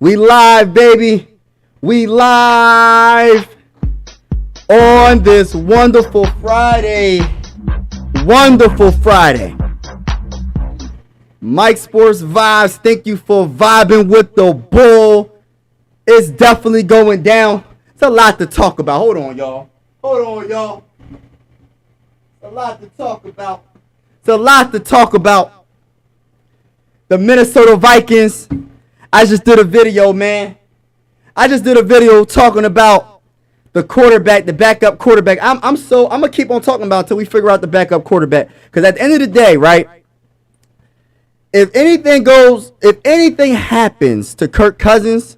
We live, baby. We live on this wonderful Friday. Wonderful Friday. Mike Sports Vibes, thank you for vibing with the bull. It's definitely going down. It's a lot to talk about. Hold on, y'all. It's a lot to talk about. The Minnesota Vikings. I just did a video, man. Talking about the quarterback, the backup quarterback. I'm gonna keep on talking about it until we figure out the backup quarterback. Because at the end of the day, right? If anything happens to Kirk Cousins,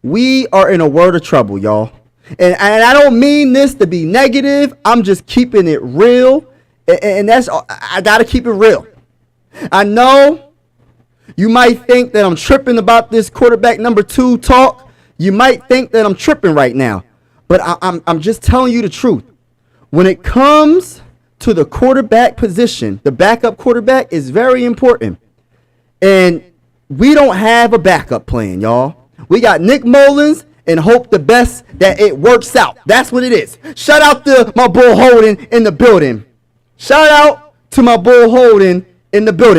we are in a world of trouble, y'all. And I don't mean this to be negative. I'm just keeping it real. And that's, I gotta keep it real. I know you might think that I'm tripping about this quarterback number 2 talk. You might think that I'm tripping right now. But I'm just telling you the truth. When it comes to the quarterback position, the backup quarterback is very important. And we don't have a backup plan, y'all. We got Nick Mullins and hope the best that it works out. That's what it is. Shout out to my bull Holden in the building.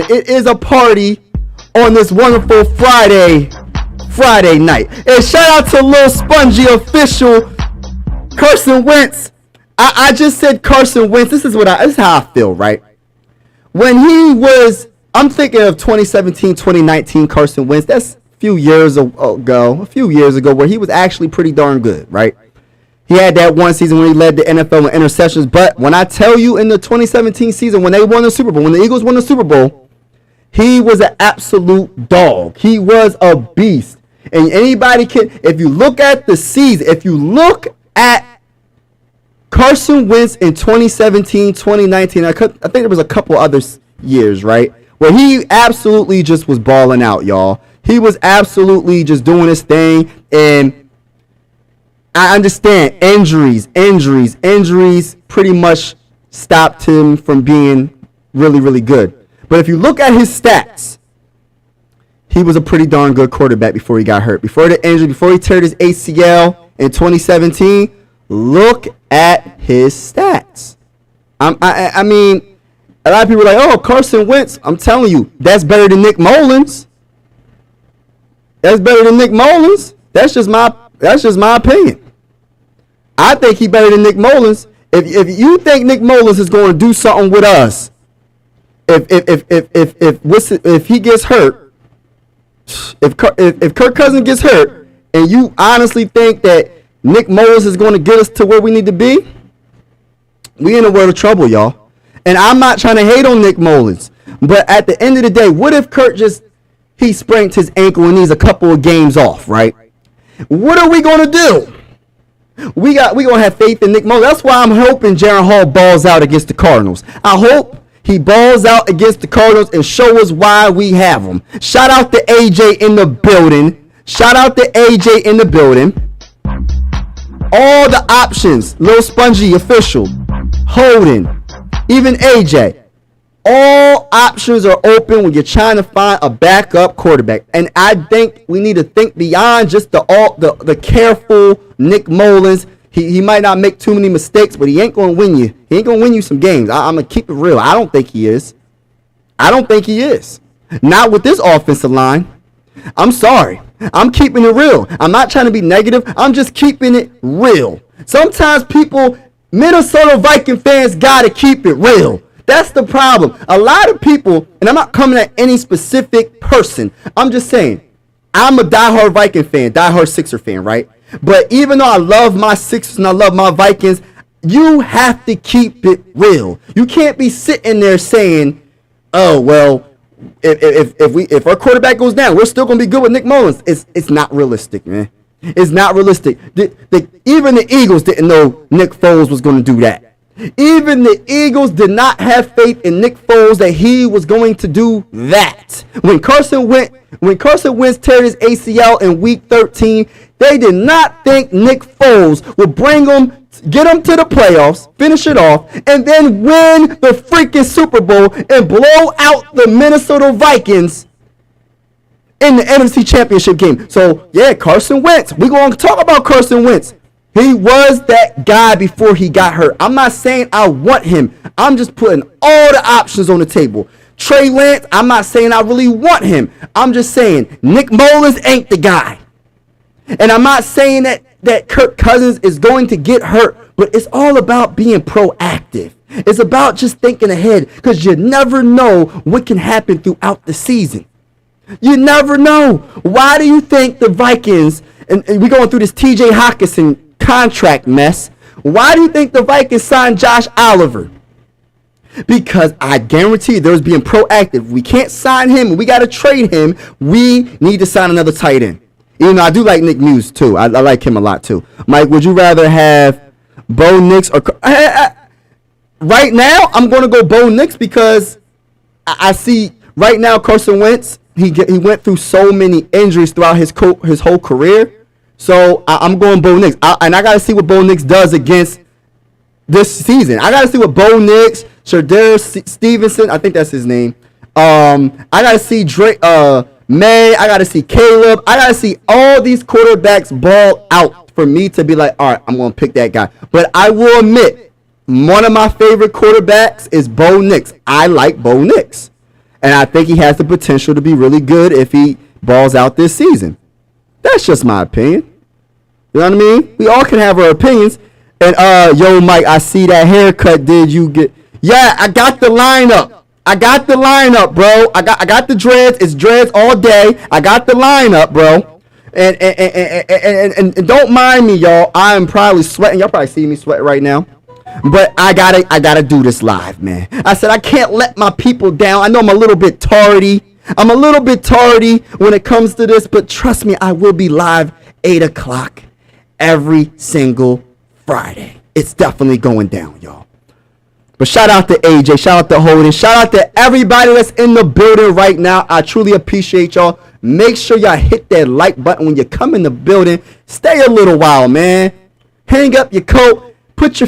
It is a party on this wonderful Friday night. And shout out to Lil Spongy official Carson Wentz. I just said Carson Wentz. This is how I feel, right? When he was, I'm thinking of 2017, 2019 Carson Wentz. That's a few years ago, where he was actually pretty darn good, right? He had that one season when he led the NFL in interceptions. But when I tell you in the 2017 season, when they won the Super Bowl, when the Eagles won the Super Bowl, he was an absolute dog. He was a beast. And anybody can, if you look at the season, if you look at Carson Wentz in 2017, 2019, I think there was a couple other years, right, where he absolutely just was balling out, y'all. He was absolutely just doing his thing. And I understand injuries pretty much stopped him from being really, really good. But if you look at his stats, he was a pretty darn good quarterback before he got hurt. Before the injury, before he teared his ACL in 2017, look at his stats. I mean, a lot of people are like, oh, Carson Wentz. I'm telling you, that's better than Nick Mullins. That's just my opinion. I think he's better than Nick Mullins. If you think Nick Mullins is going to do something with us, if he gets hurt, if Kirk Cousins gets hurt, and you honestly think that Nick Mullins is going to get us to where we need to be, we in a world of trouble, y'all. And I'm not trying to hate on Nick Mullins, but at the end of the day, what if Kirk he sprained his ankle and needs a couple of games off, right? What are we going to do? We going to have faith in Nick Mullins. That's why I'm hoping Jaren Hall balls out against the Cardinals. I hope he balls out against the Cardinals and show us why we have him. Shout out to AJ in the building. All the options, Lil Spongy official, Holden, even AJ. All options are open when you're trying to find a backup quarterback. And I think we need to think beyond just the careful Nick Mullins. He might not make too many mistakes, but he ain't going to win you. He ain't going to win you some games. I'm going to keep it real. I don't think he is. Not with this offensive line. I'm sorry. I'm keeping it real. I'm not trying to be negative. I'm just keeping it real. Sometimes Minnesota Viking fans got to keep it real. That's the problem. A lot of people, and I'm not coming at any specific person. I'm just saying, I'm a diehard Viking fan, diehard Sixer fan, right? But even though I love my Sixers and I love my Vikings, you have to keep it real. You can't be sitting there saying, oh, well, if our quarterback goes down, we're still going to be good with Nick Mullins. It's not realistic, man. It's not realistic. Even the Eagles didn't know Nick Foles was going to do that. Even the Eagles did not have faith in Nick Foles that he was going to do that. When Carson Wentz teared his ACL in week 13, they did not think Nick Foles would get them to the playoffs, finish it off, and then win the freaking Super Bowl and blow out the Minnesota Vikings in the NFC Championship game. So, yeah, Carson Wentz. We're going to talk about Carson Wentz. He was that guy before he got hurt. I'm not saying I want him. I'm just putting all the options on the table. Trey Lance, I'm not saying I really want him. I'm just saying Nick Mullins ain't the guy. And I'm not saying that Kirk Cousins is going to get hurt, but it's all about being proactive. It's about just thinking ahead, because you never know what can happen throughout the season. You never know. Why do you think the Vikings, and we're going through this TJ Hawkinson contract mess, why do you think the Vikings signed Josh Oliver? Because I guarantee there's being proactive. We can't sign him. We got to trade him. We need to sign another tight end. Even though I do like Nick Muse too. I like him a lot too. Mike, would you rather have Bo Nix or... Right now, I'm going to go Bo Nix, because I see right now Carson Wentz, he went through so many injuries throughout his whole career. So I'm going Bo Nix. And I got to see what Bo Nix does against this season. I got to see what Bo Nix, Shedeur Stevenson, I think that's his name. I got to see Drake, May. I got to see Caleb. I got to see all these quarterbacks ball out for me to be like, all right, I'm going to pick that guy. But I will admit, one of my favorite quarterbacks is Bo Nix. I like Bo Nix. And I think he has the potential to be really good if he balls out this season. That's just my opinion. You know what I mean? We all can have our opinions. And, yo, Mike, I see that haircut. Did you get... Yeah, I got the lineup. I got the lineup, bro. I got the dreads. It's dreads all day. I got the lineup, bro. And don't mind me, y'all. I am probably sweating. Y'all probably see me sweating right now. But I gotta do this live, man. I said I can't let my people down. I know I'm a little bit tardy. When it comes to this, but trust me, I will be live 8 o'clock every single Friday. It's definitely going down, y'all. But shout out to AJ, shout out to Holden, shout out to everybody that's in the building right now. I truly appreciate y'all. Make sure y'all hit that like button when you come in the building. Stay a little while, man. Hang up your coat, put your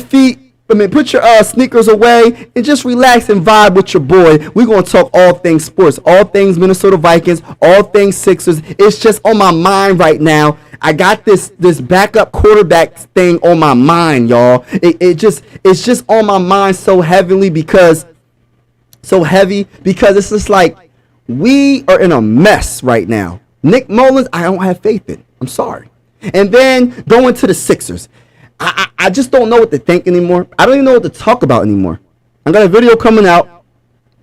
sneakers away, and just relax and vibe with your boy. We're going to talk all things sports, all things Minnesota Vikings, all things Sixers. It's just on my mind right now. I got this backup quarterback thing on my mind, y'all. It's just on my mind so heavy because it's just like we are in a mess right now. Nick Mullins, I don't have faith in. I'm sorry. And then going to the Sixers. I just don't know what to think anymore. I don't even know what to talk about anymore. I got a video coming out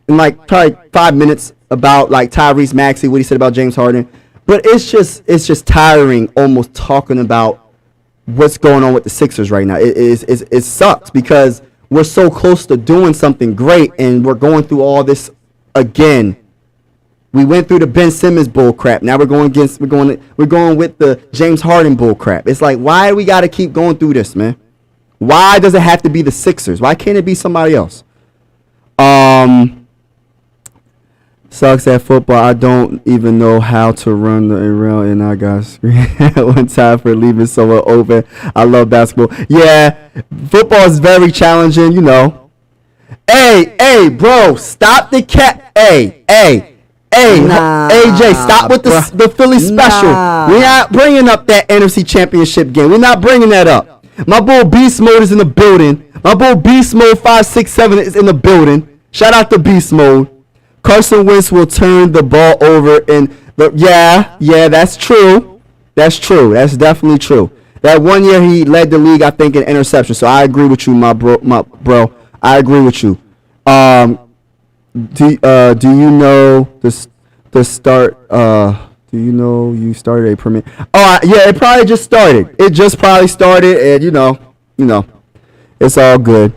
in like probably 5 minutes about like Tyrese Maxey, what he said about James Harden. But it's just tiring almost talking about what's going on with the Sixers right now. It sucks because we're so close to doing something great and we're going through all this again. We went through the Ben Simmons bull crap. Now we're going with the James Harden bull crap. It's like, why do we got to keep going through this, man? Why does it have to be the Sixers? Why can't it be somebody else? Sucks at football. I don't even know how to run the around, and I got screwed one time for leaving someone open. I love basketball. Yeah, football is very challenging, you know. Hey, bro, stop the cat. Hey, AJ, stop with the Philly special. We're not bringing up that NFC Championship game. We're not bringing that up. My boy Beast Mode is in the building. My boy Beast Mode 567 is in the building. Shout out to Beast Mode. Carson Wentz will turn the ball over, and yeah, that's true. That's true. That's definitely true. That 1 year he led the league, I think, in interception. So I agree with you, my bro. I agree with you. Do you know the start? Do you know you started a premiere? Oh yeah, it probably just started. It just probably started, and you know, it's all good.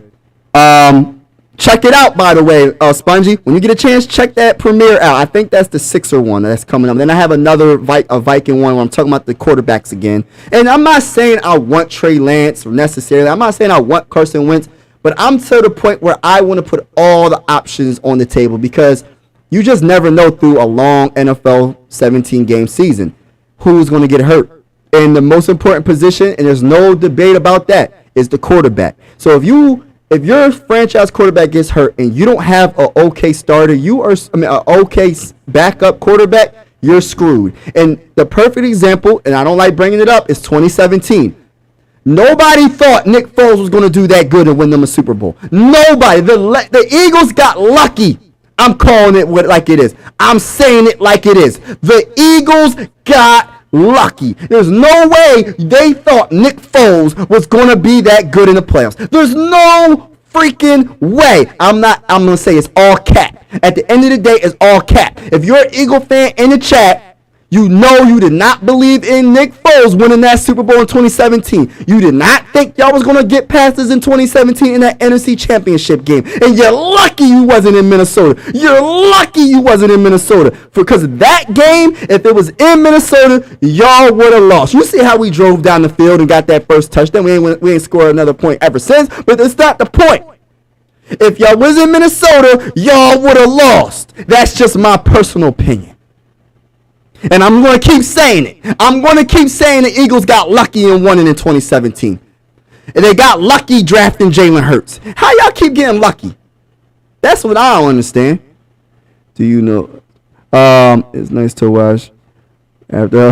Check it out, by the way, Spongy. When you get a chance, check that premiere out. I think that's the Sixer one that's coming up. Then I have another Viking one where I'm talking about the quarterbacks again. And I'm not saying I want Trey Lance necessarily. I'm not saying I want Carson Wentz. But I'm to the point where I want to put all the options on the table because you just never know through a long NFL 17-game season who's going to get hurt. And the most important position, and there's no debate about that, is the quarterback. So if your franchise quarterback gets hurt and you don't have an okay starter, an okay backup quarterback, you're screwed. And the perfect example, and I don't like bringing it up, is 2017. Nobody thought Nick Foles was going to do that good and win them a Super Bowl. Nobody. The Eagles got lucky. I'm calling it like it is. I'm saying it like it is. The Eagles got lucky. There's no way they thought Nick Foles was going to be that good in the playoffs. There's no freaking way. I'm going to say it's all cap. At the end of the day, it's all cap. If you're an Eagle fan in the chat, you know you did not believe in Nick Foles winning that Super Bowl in 2017. You did not think y'all was going to get past us in 2017 in that NFC Championship game. And you're lucky you wasn't in Minnesota. You're lucky you wasn't in Minnesota. Because that game, if it was in Minnesota, y'all would have lost. You see how we drove down the field and got that first touchdown? We ain't scored another point ever since. But that's not the point. If y'all was in Minnesota, y'all would have lost. That's just my personal opinion. And I'm going to keep saying it. I'm going to keep saying the Eagles got lucky and won it in 2017. And they got lucky drafting Jalen Hurts. How y'all keep getting lucky? That's what I don't understand. Do you know? It's nice to watch. After you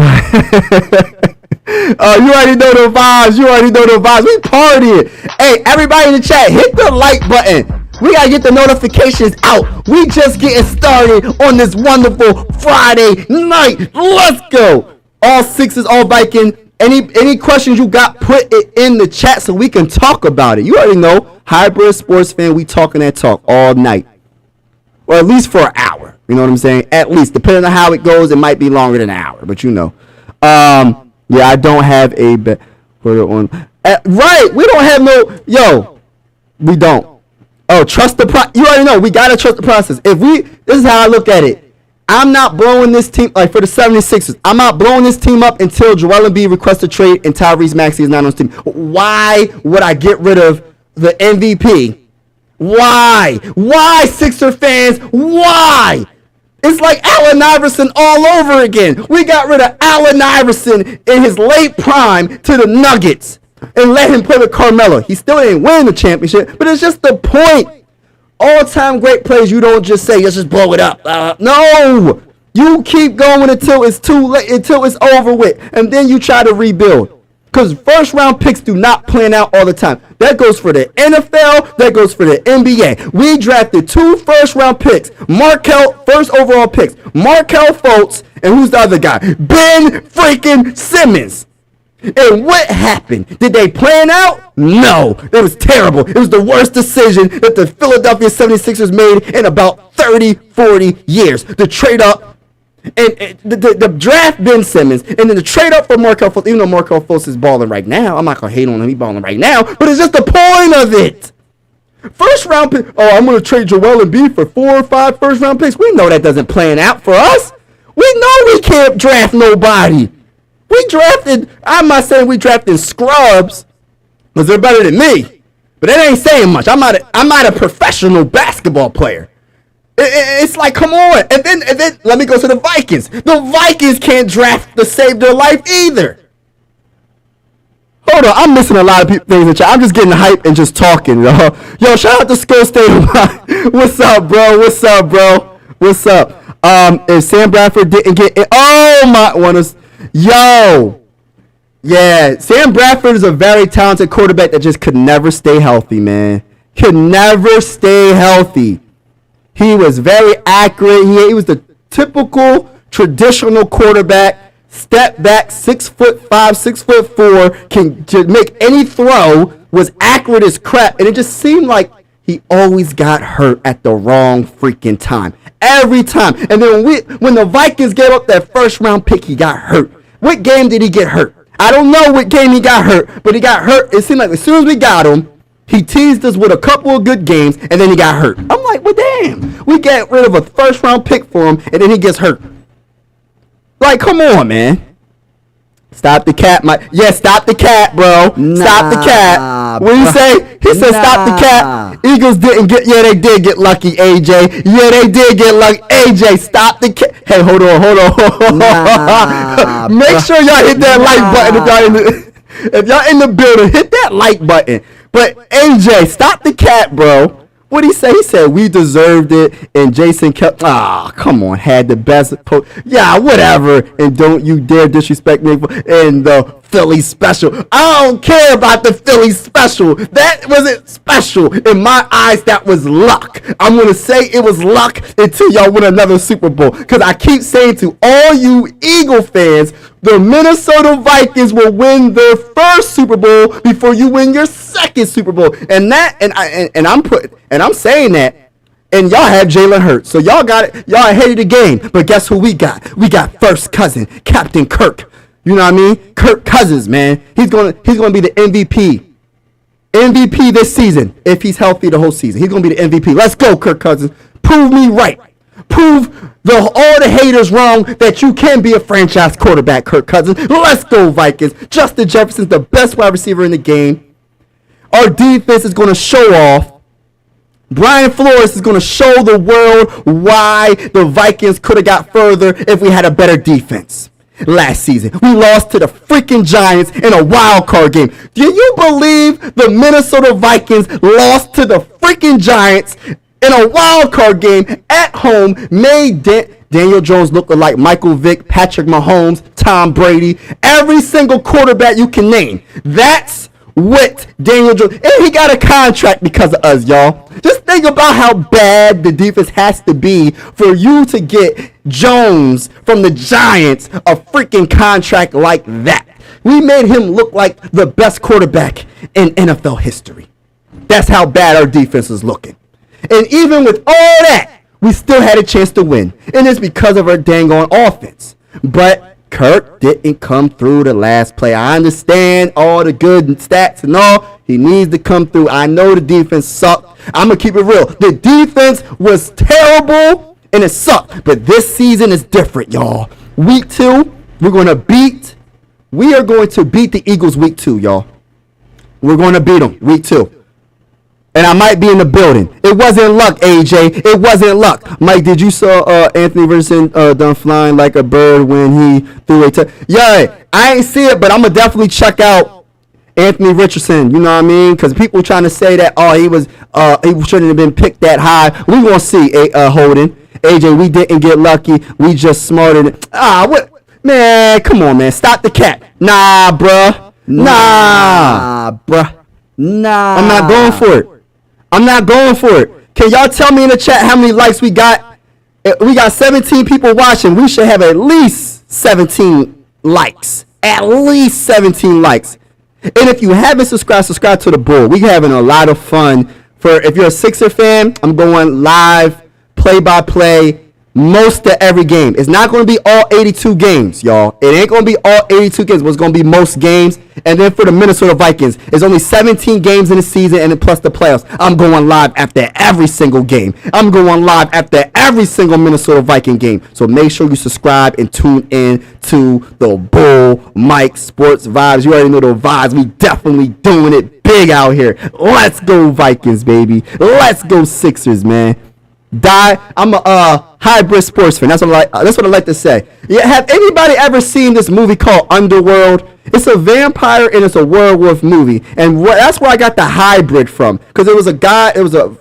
already know the vibes. We partying. Hey, everybody in the chat, hit the like button. We got to get the notifications out. We just getting started on this wonderful Friday night. Let's go. All Sixers, all Viking. Any questions you got, put it in the chat so we can talk about it. You already know, hybrid sports fan, we talking that talk all night. Or at least for an hour. You know what I'm saying? At least. Depending on how it goes, it might be longer than an hour. But you know. Yeah, I don't have a bet. Put it on. Right. We don't have no. Yo, we don't. Oh, trust the process. You already know. We got to trust the process. This is how I look at it. I'm not blowing this team, like for the 76ers, I'm not blowing this team up until Joel Embiid requests a trade and Tyrese Maxey is not on this team. Why would I get rid of the MVP? Why? Why, Sixer fans? Why? It's like Allen Iverson all over again. We got rid of Allen Iverson in his late prime to the Nuggets and let him play with Carmelo. He still ain't winning the championship, but it's just the point. All-time great players, you don't just say, let's just blow it up. No! You keep going until it's too late, until it's over with, and then you try to rebuild. Because first-round picks do not plan out all the time. That goes for the NFL, that goes for the NBA. We drafted 2 first-round picks, first overall picks, Markelle Fultz, and who's the other guy? Ben freaking Simmons. And what happened? Did they plan out? No. It was terrible. It was the worst decision that the Philadelphia 76ers made in about 30, 40 years. The trade up and the draft Ben Simmons and then the trade up for Markelle Fultz. Even though Markelle Fultz is balling right now. I'm not going to hate on him. He's balling right now. But it's just the point of it. First round pick. Oh, I'm going to trade Joel Embiid for 4 or 5 first round picks. We know that doesn't plan out for us. We know we can't draft nobody. We drafted, I'm not saying we drafted scrubs because they're better than me, but that ain't saying much. I'm not a professional basketball player. It's like, come on. And then let me go to the Vikings. The Vikings can't draft to save their life either. Hold on, I'm missing a lot of things in the chat. I'm just getting hype and just talking, yo. Yo, shout out to Skull State. What's up, bro? What's up? If Sam Bradford didn't get it, oh my, yo, yeah, Sam Bradford is a very talented quarterback that just could never stay healthy, man. Could never stay healthy. He was very accurate. He was the typical traditional quarterback. Step back, 6'5", 6'4", can make any throw, was accurate as crap, and it just seemed like he always got hurt at the wrong freaking time. Every time. And then when the Vikings gave up that first round pick, he got hurt. What game did he get hurt? I don't know what game he got hurt, but he got hurt. It seemed like as soon as we got him, he teased us with a couple of good games, and then he got hurt. I'm like, well, damn. We got rid of a first round pick for him, and then he gets hurt. Like, come on, man. Stop the cat, stop the cat, bro. Stop the cat. What do you say? He said stop the cat. Eagles didn't get, they did get lucky, AJ. Yeah, they did get lucky. AJ, stop the cat. Hey, hold on. Make sure y'all hit that like button if y'all in the building. Hit that like button. But AJ, stop the cat, bro. What he say? He said we deserved it, and Jason kept. Come on, had the best. Yeah, whatever. And don't you dare disrespect me in the Philly special. I don't care about the Philly special. That wasn't special in my eyes. That was luck. I'm gonna say it was luck until y'all win another Super Bowl. Cause I keep saying to all you Eagle fans, the Minnesota Vikings will win their first Super Bowl before you win your second Super Bowl. And I'm saying that, and y'all have Jalen Hurts. So y'all got it. Y'all ahead of the game. But guess who we got? We got first cousin, Captain Kirk. You know what I mean? Kirk Cousins, man. He's gonna be the MVP. MVP this season. If he's healthy the whole season. He's gonna be the MVP. Let's go, Kirk Cousins. Prove me right. Prove all the haters wrong that you can be a franchise quarterback, Kirk Cousins. Let's go, Vikings. Justin Jefferson's the best wide receiver in the game. Our defense is going to show off. Brian Flores is going to show the world why the Vikings could have got further if we had a better defense. Last season, we lost to the freaking Giants in a wild card game. Do you believe the Minnesota Vikings lost to the freaking Giants in a wild card game at home, made Daniel Jones look like Michael Vick, Patrick Mahomes, Tom Brady, every single quarterback you can name? That's what Daniel Jones, and he got a contract because of us, y'all. Just think about how bad the defense has to be for you to get Jones from the Giants a freaking contract like that. We made him look like the best quarterback in NFL history. That's how bad our defense is looking. And even with all that, we still had a chance to win. And it's because of our dang on offense. But Kirk didn't come through the last play. I understand all the good stats and all. He needs to come through. I know the defense sucked. I'm going to keep it real. The defense was terrible and it sucked. But this season is different, y'all. Week 2, we are going to beat the Eagles week 2, y'all. We're going to beat them week 2. And I might be in the building. It wasn't luck, AJ. It wasn't luck. Mike, did you saw Anthony Richardson done flying like a bird when he threw a yeah, I ain't see it, but I'm going to definitely check out Anthony Richardson. You know what I mean? Because people trying to say that, he shouldn't have been picked that high. We going to see, Holden. AJ, we didn't get lucky. We just smarted. What? Man, come on, man. Stop the cat. Nah, bruh. Nah, bruh. Nah. I'm not going for it. I'm not going for it. Can y'all tell me in the chat how many likes we got? We got 17 people watching. We should have at least 17 likes. At least 17 likes. And if you haven't subscribe to the Bull. We're having a lot of fun. If you're a Sixer fan, I'm going live, play-by-play, most of every game. It's not going to be all 82 games, y'all. It ain't going to be all 82 games, but it's going to be most games. And then for the Minnesota Vikings, it's only 17 games in the season and then plus the playoffs. I'm going live after every single game. I'm going live after every single Minnesota Viking game. So make sure you subscribe and tune in to the Bull Mike Sports Vibes. You already know the vibes. We definitely doing it big out here. Let's go Vikings, baby. Let's go Sixers, man. I'm a hybrid sports fan. That's what I like to say. Yeah, have anybody ever seen this movie called Underworld? It's a vampire and it's a werewolf movie, and that's where I got the hybrid from. Because it was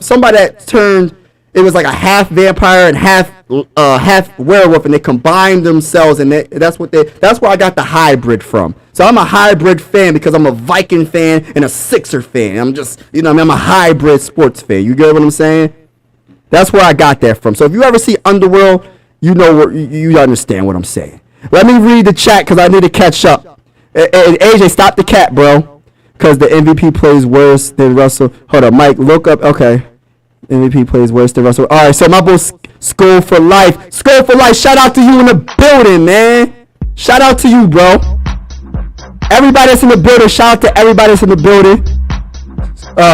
somebody that turned. It was like a half vampire and half werewolf, and they combined themselves, and that's where I got the hybrid from. So I'm a hybrid fan because I'm a Viking fan and a Sixer fan. I'm just, I'm a hybrid sports fan. You get what I'm saying? That's where I got that from. So if you ever see Underworld, you understand what I'm saying. Let me read the chat because I need to catch up. And AJ, stop the cat, bro. Because the MVP plays worse than Russell. Hold up, Mike, look up. Okay. MVP plays worse than Russell. All right, so my boy, School for Life. School for Life, shout out to you in the building, man. Shout out to you, bro. Everybody that's in the building, shout out to everybody that's in the building.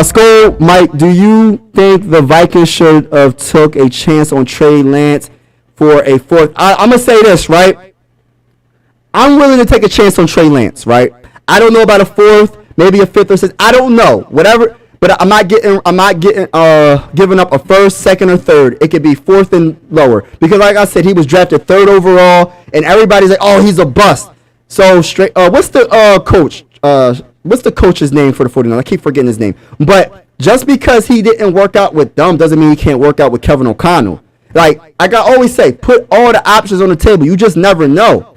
Skull, Mike, do you think the Vikings should have took a chance on Trey Lance for a fourth? I'm going to say this, right? I'm willing to take a chance on Trey Lance, right? I don't know about a fourth, maybe a fifth or sixth. I don't know. Whatever. But I'm not giving up a first, second, or third. It could be fourth and lower. Because like I said, he was drafted third overall, and everybody's like, oh, he's a bust. So, what's the coach? What's the coach's name for the 49ers? I keep forgetting his name. But Just because he didn't work out with them doesn't mean he can't work out with Kevin O'Connell. Like I always say, put all the options on the table. You just never know.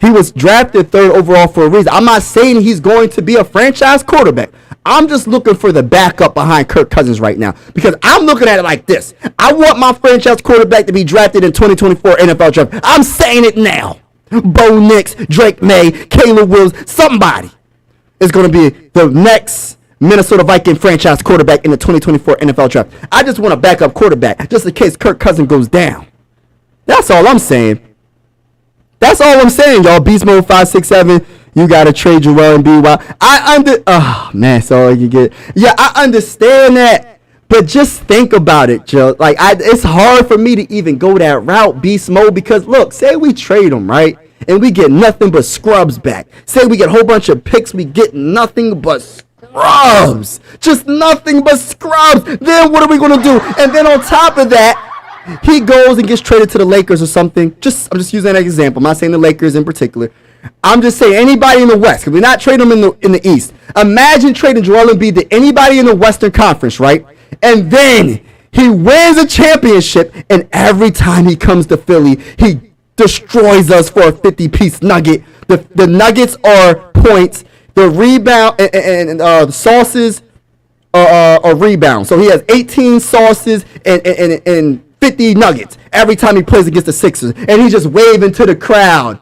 He was drafted 3rd overall for a reason. I'm not saying he's going to be a franchise quarterback. I'm just looking for the backup behind Kirk Cousins right now because I'm looking at it like this. I want my franchise quarterback to be drafted in 2024 NFL draft. I'm saying it now. Bo Nix, Drake May, Caleb Williams, somebody is going to be the next Minnesota Viking franchise quarterback in the 2024 NFL draft. I just want a backup quarterback just in case Kirk Cousins goes down. That's all I'm saying. That's all I'm saying, y'all. Beast Mode 567. You gotta trade Joel Embiid. Oh man, so all you get. Yeah, I understand that, but just think about it, Joe. Like, it's hard for me to even go that route, Beast Mode, because look, say we trade him, right, and we get nothing but scrubs back. Say we get a whole bunch of picks, we get nothing but scrubs, just nothing but scrubs. Then what are we gonna do? And then on top of that, he goes and gets traded to the Lakers or something. I'm just using that example. I'm not saying the Lakers in particular. I'm just saying anybody in the West, because we're not trading them in the East. Imagine trading Joel Embiid to anybody in the Western Conference, right? And then he wins a championship, and every time he comes to Philly, he destroys us for a 50-piece nugget. The nuggets are points. The rebound and the sauces are rebounds. So he has 18 sauces and 50 nuggets every time he plays against the Sixers. And he's just waving to the crowd.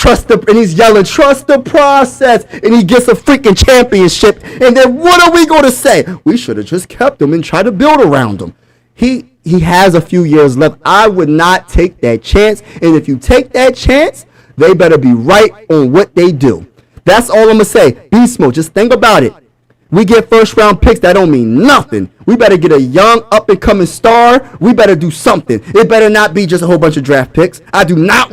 And he's yelling, trust the process. And he gets a freaking championship. And then what are we going to say? We should have just kept him and tried to build around him. He has a few years left. I would not take that chance. And if you take that chance, they better be right on what they do. That's all I'm going to say. Beast Mode, just think about it. We get first-round picks, that don't mean nothing. We better get a young, up-and-coming star. We better do something. It better not be just a whole bunch of draft picks. I do not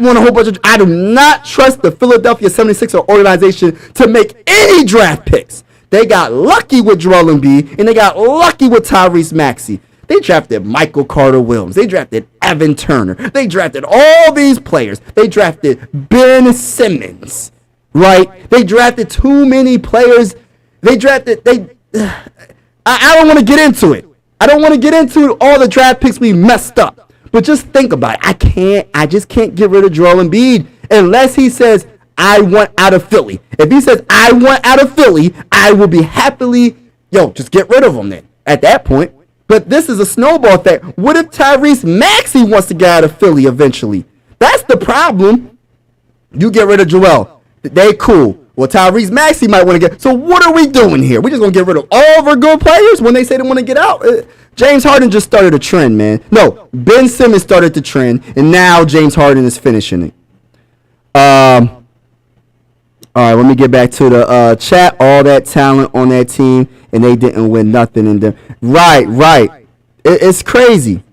trust the Philadelphia 76er organization to make any draft picks. They got lucky with Joel Embiid, and they got lucky with Tyrese Maxey. They drafted Michael Carter-Williams. They drafted Evan Turner. They drafted all these players. They drafted Ben Simmons, right? They drafted too many players. I don't want to get into it. I don't want to get into all the draft picks we messed up. But just think about it. I just can't get rid of Joel Embiid unless he says, I want out of Philly. If he says, I want out of Philly, I will be happily, just get rid of him then at that point. But this is a snowball effect. What if Tyrese Maxey wants to get out of Philly eventually? That's the problem. You get rid of Joel. They cool. Well, Tyrese Maxey might want to get. So what are we doing here? We're just going to get rid of all of our good players when they say they want to get out. James Harden just started a trend, man. No, Ben Simmons started the trend, and now James Harden is finishing it. All right, let me get back to the chat. All that talent on that team, and they didn't win nothing in them. Right. It's crazy.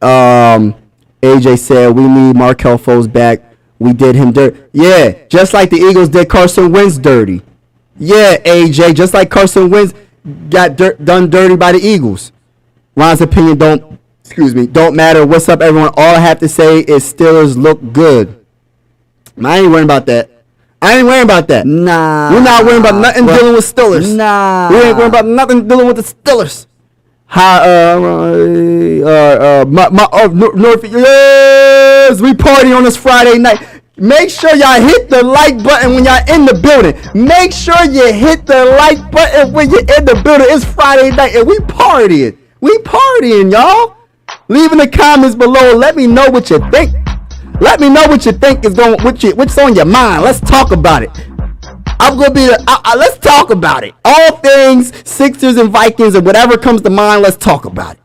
AJ said, we need Markelle Fultz back. We did him dirty. Yeah, just like the Eagles did Carson Wentz dirty. Yeah, AJ, just like Carson Wentz got done dirty by the Eagles. Ron's opinion don't matter. What's up, everyone? All I have to say is Steelers look good. I ain't worrying about that. Nah. We're not worrying about nothing dealing with Steelers. Nah. We ain't worrying about nothing dealing with the Steelers. North, yes, we party on this Friday night. Make sure y'all hit the like button when y'all in the building. Make sure you hit the like button when you're in the building. It's Friday night and we partying. Y'all. Leave in the comments below. Let me know what you think. Let me know what you think is going. What's on your mind? Let's talk about it. I'm gonna be let's talk about it. All things Sixers and Vikings and whatever comes to mind. Let's talk about it.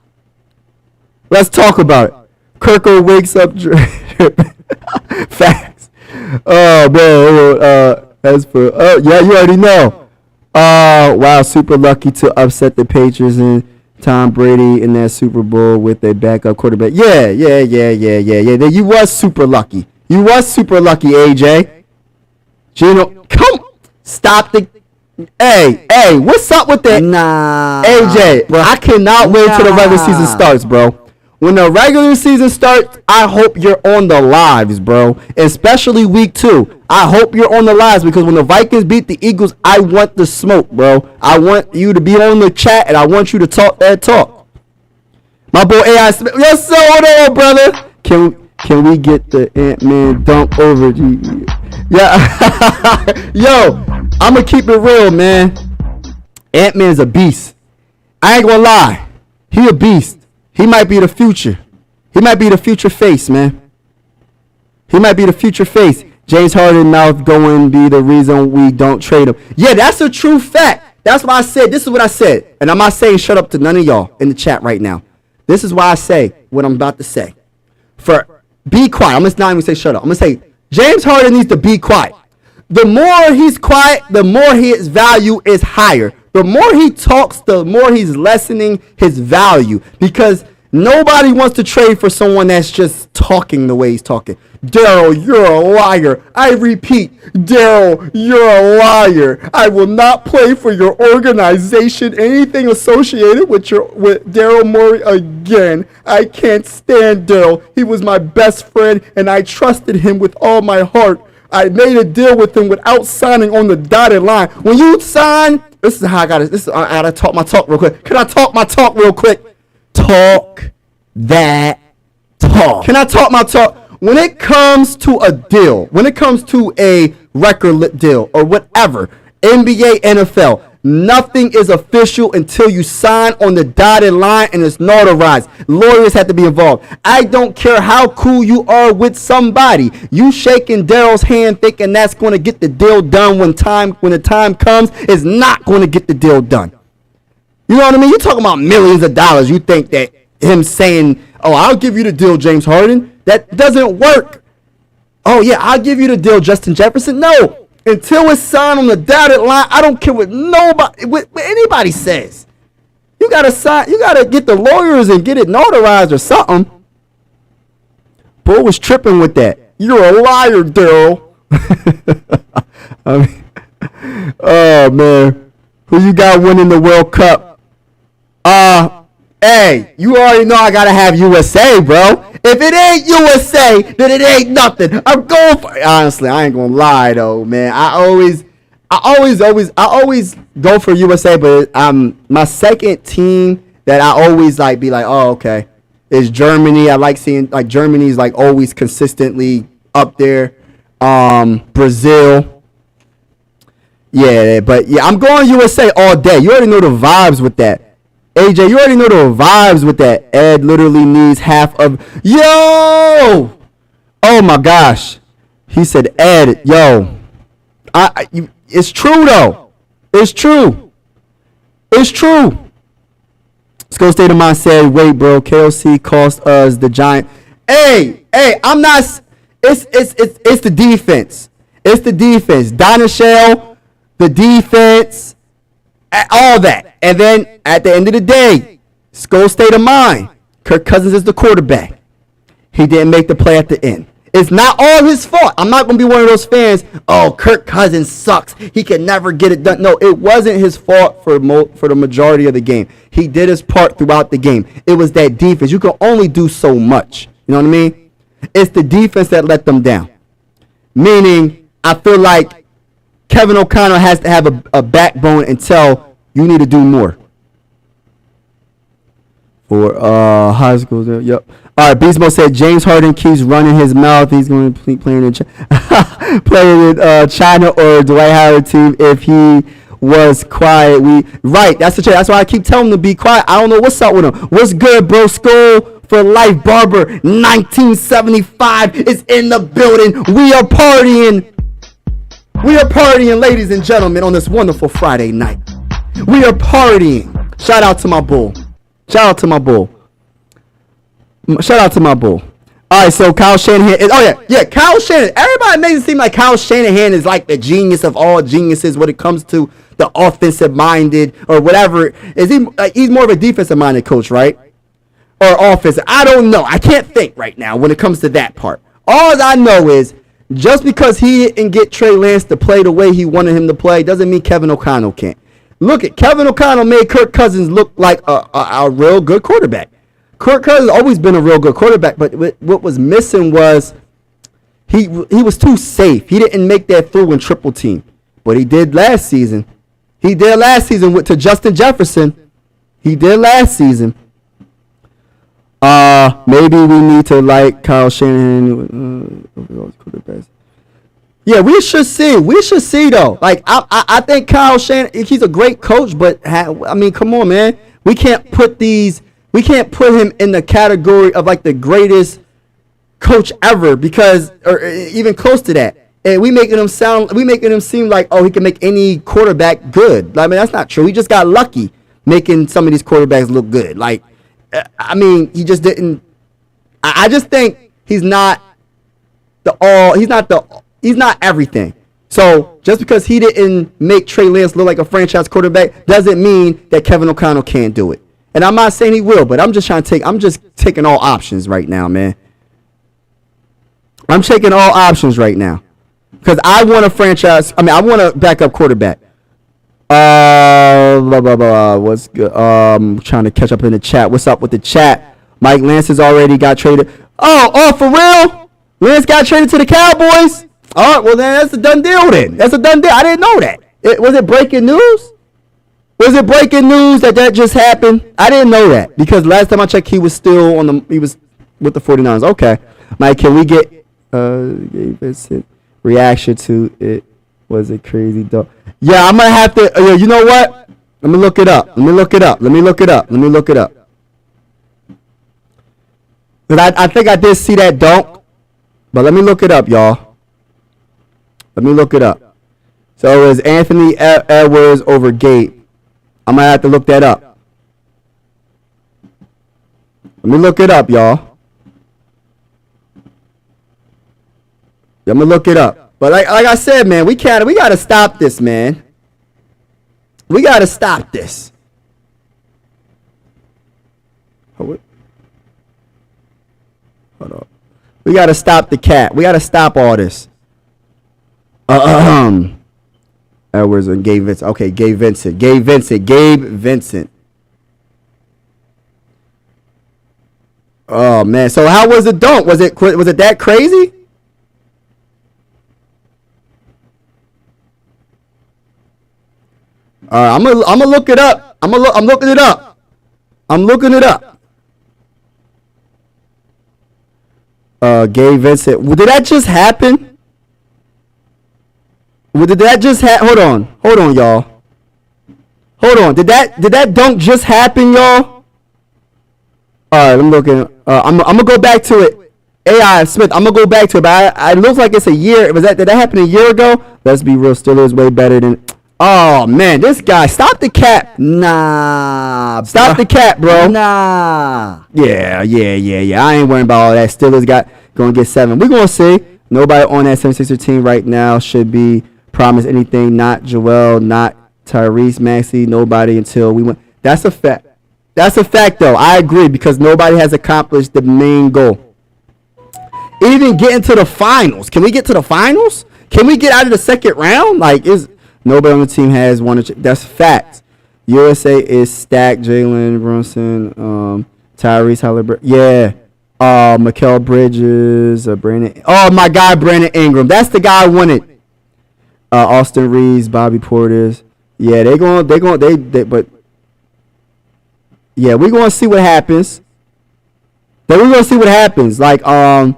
Kirko wakes up. Facts. Oh man. As for yeah, you already know. Wow, super lucky to upset the Patriots and Tom Brady in that Super Bowl with a backup quarterback. Yeah. You was super lucky. AJ. Gino, come. Stop the. Hey, what's up with that? Nah. AJ, bro, I cannot wait till the regular season starts, bro. When the regular season starts, I hope you're on the lives, bro. Especially week 2. I hope you're on the lives because when the Vikings beat the Eagles, I want the smoke, bro. I want you to be on the chat and I want you to talk that talk. My boy AI Smith. Yes, sir. Hold on, brother. Can we get the Ant-Man dunk over? Yeah. Yo, I'm going to keep it real, man. Ant-Man's a beast. I ain't going to lie. He a beast. He might be the future. He might be the future face, man. He might be the future face. James Harden mouth going be the reason we don't trade him. Yeah, that's a true fact. That's why I said, this is what I said. And I'm not saying shut up to none of y'all in the chat right now. This is why I say what I'm about to say. Be quiet. I'm just not even say shut up. I'm going to say James Harden needs to be quiet. The more he's quiet, the more his value is higher. The more he talks, the more he's lessening his value. Because nobody wants to trade for someone that's just talking the way he's talking. Daryl, you're a liar. I repeat, Daryl, you're a liar. I will not play for your organization, anything associated with Daryl Morey again. I can't stand Daryl. He was my best friend, and I trusted him with all my heart. I made a deal with him without signing on the dotted line. When you sign, this is how I gotta talk my talk real quick. Can I talk my talk real quick? Talk that talk. Can I talk my talk? When it comes to a deal, when it comes to a record deal or whatever, NBA, NFL, nothing is official until you sign on the dotted line and it's notarized. Lawyers have to be involved. I don't care how cool you are with somebody. You shaking Daryl's hand thinking that's going to get the deal done when the time comes is not going to get the deal done. You know what I mean? You're talking about millions of dollars. You think that him saying, oh, I'll give you the deal, James Harden. That doesn't work. Oh, yeah, I'll give you the deal, Justin Jefferson. No. Until it's signed on the dotted line, I don't care what anybody says. You got to sign. You got to get the lawyers and get it notarized or something. Bull was tripping with that. You're a liar, Daryl. I mean, oh, man. Who you got winning the World Cup? Hey, you already know I got to have USA, bro. If it ain't USA, then it ain't nothing. I'm going for it. Honestly, I ain't gonna lie though, man. I always go for USA, but my second team that I always be like, oh, okay, is Germany. I like seeing Germany's always consistently up there. Brazil. Yeah, but yeah, I'm going USA all day. You already know the vibes with that. AJ, you already know the vibes with that. Ed literally needs half of... Yo! Oh, my gosh. He said, Ed, yo. It's true, though. It's true. It's true. Skull State of Mind said, wait, bro. KOC cost us the giant... Hey, I'm not... It's the defense. It's the defense. Donna Shell, the defense... all that. And then at the end of the day, Skull State of Mind, Kirk Cousins is the quarterback. He didn't make the play at the end. It's not all his fault. I'm not going to be one of those fans, oh, Kirk Cousins sucks. He can never get it done. No, it wasn't his fault for the majority of the game. He did his part throughout the game. It was that defense. You can only do so much. You know what I mean? It's the defense that let them down. Meaning, I feel like Kevin O'Connell has to have a backbone and tell you need to do more. For high school, yep. All right, Beast Mode said James Harden keeps running his mouth. He's going to be playing in China or Dwight Howard team if he was quiet. Right, that's the truth. That's why I keep telling him to be quiet. I don't know what's up with him. What's good, bro? Skull for Life Barber 1975 is in the building. We are partying. We are partying, ladies and gentlemen, on this wonderful Friday night. We are partying. Shout out to my bull. Shout out to my bull. Shout out to my bull. All right, so Kyle Shanahan. Kyle Shanahan. Everybody makes it seem like Kyle Shanahan is like the genius of all geniuses when it comes to the offensive-minded or whatever. He's more of a defensive-minded coach, right? Or offensive. I don't know. I can't think right now when it comes to that part. All I know is just because he didn't get Trey Lance to play the way he wanted him to play doesn't mean Kevin O'Connell can't. Look at Kevin O'Connell made Kirk Cousins look like a real good quarterback. Kirk Cousins has always been a real good quarterback, but what was missing was he was too safe. He didn't make that throw in triple team, but he did last season. He did last season to Justin Jefferson. He did last season. Maybe we need to like Kyle Shanahan. Yeah, we should see. We should see though. Like I think Kyle Shanahan, he's a great coach, but I mean, come on, man. We can't put him in the category of like the greatest coach ever or even close to that. And we making him seem like, oh, he can make any quarterback good. I mean, that's not true. He just got lucky making some of these quarterbacks look good. Like, I mean, he just didn't. I just think he's not everything. So just because he didn't make Trey Lance look like a franchise quarterback doesn't mean that Kevin O'Connell can't do it. And I'm not saying he will, but I'm just taking all options right now, man. I'm taking all options right now. Because I want I want a backup quarterback. What's good? Trying to catch up in the chat. What's up with the chat? Mike Lance has already got traded. Oh, for real? Lance got traded to the Cowboys? All right, well, then that's a done deal then. That's a done deal. I didn't know that. Was it breaking news? Was it breaking news that just happened? I didn't know that because last time I checked, he was still he was with the 49ers. Okay. Mike, can we get reaction to it? Was it crazy though? Yeah, I'm gonna have to. You know what? Let me look it up. Cause I think I did see that dunk, but let me look it up, y'all. Let me look it up. So it was Anthony Edwards over Gabe. I'm gonna have to look that up. Let me look it up, y'all. I'm gonna look it up. But like I said, man, we gotta stop this, man. We gotta stop this. Hold on. We gotta stop the cat. We gotta stop all this. Edwards and Gabe Vincent. Okay, Gabe Vincent. Oh man. So how was the dunk? Was it that crazy? I'm gonna look it up. I'm looking it up. Gabe Vincent. Did that just happen? Did that just happen? Hold on, y'all. Hold on. Did that dunk just happen, y'all? All right, I'm looking. I'm gonna go back to it. AI Smith. I'm gonna go back to it, but it looks like it's a year. Did that happen a year ago? Let's be real. Steelers way better than. Oh man, this guy. Stop the cap. Nah. Stop the cap, bro. Nah. Yeah. I ain't worrying about all that. Steelers gonna get 7. We're gonna see. Nobody on that 76er team right now should be promised anything. Not Joel, not Tyrese Maxey, nobody until we win. That's a fact. That's a fact, though. I agree because nobody has accomplished the main goal. Even getting to the finals. Can we get to the finals? Can we get out of the second round? Nobody on the team has won. That's facts. USA is stacked. Jalen Brunson, Tyrese Halliburton. Yeah. Mikal Bridges, Brandon. Oh, my guy, Brandon Ingram. That's the guy I wanted. Austin Reeves, Bobby Portis. Yeah, but yeah, we're going to see what happens. We're going to see what happens. We're going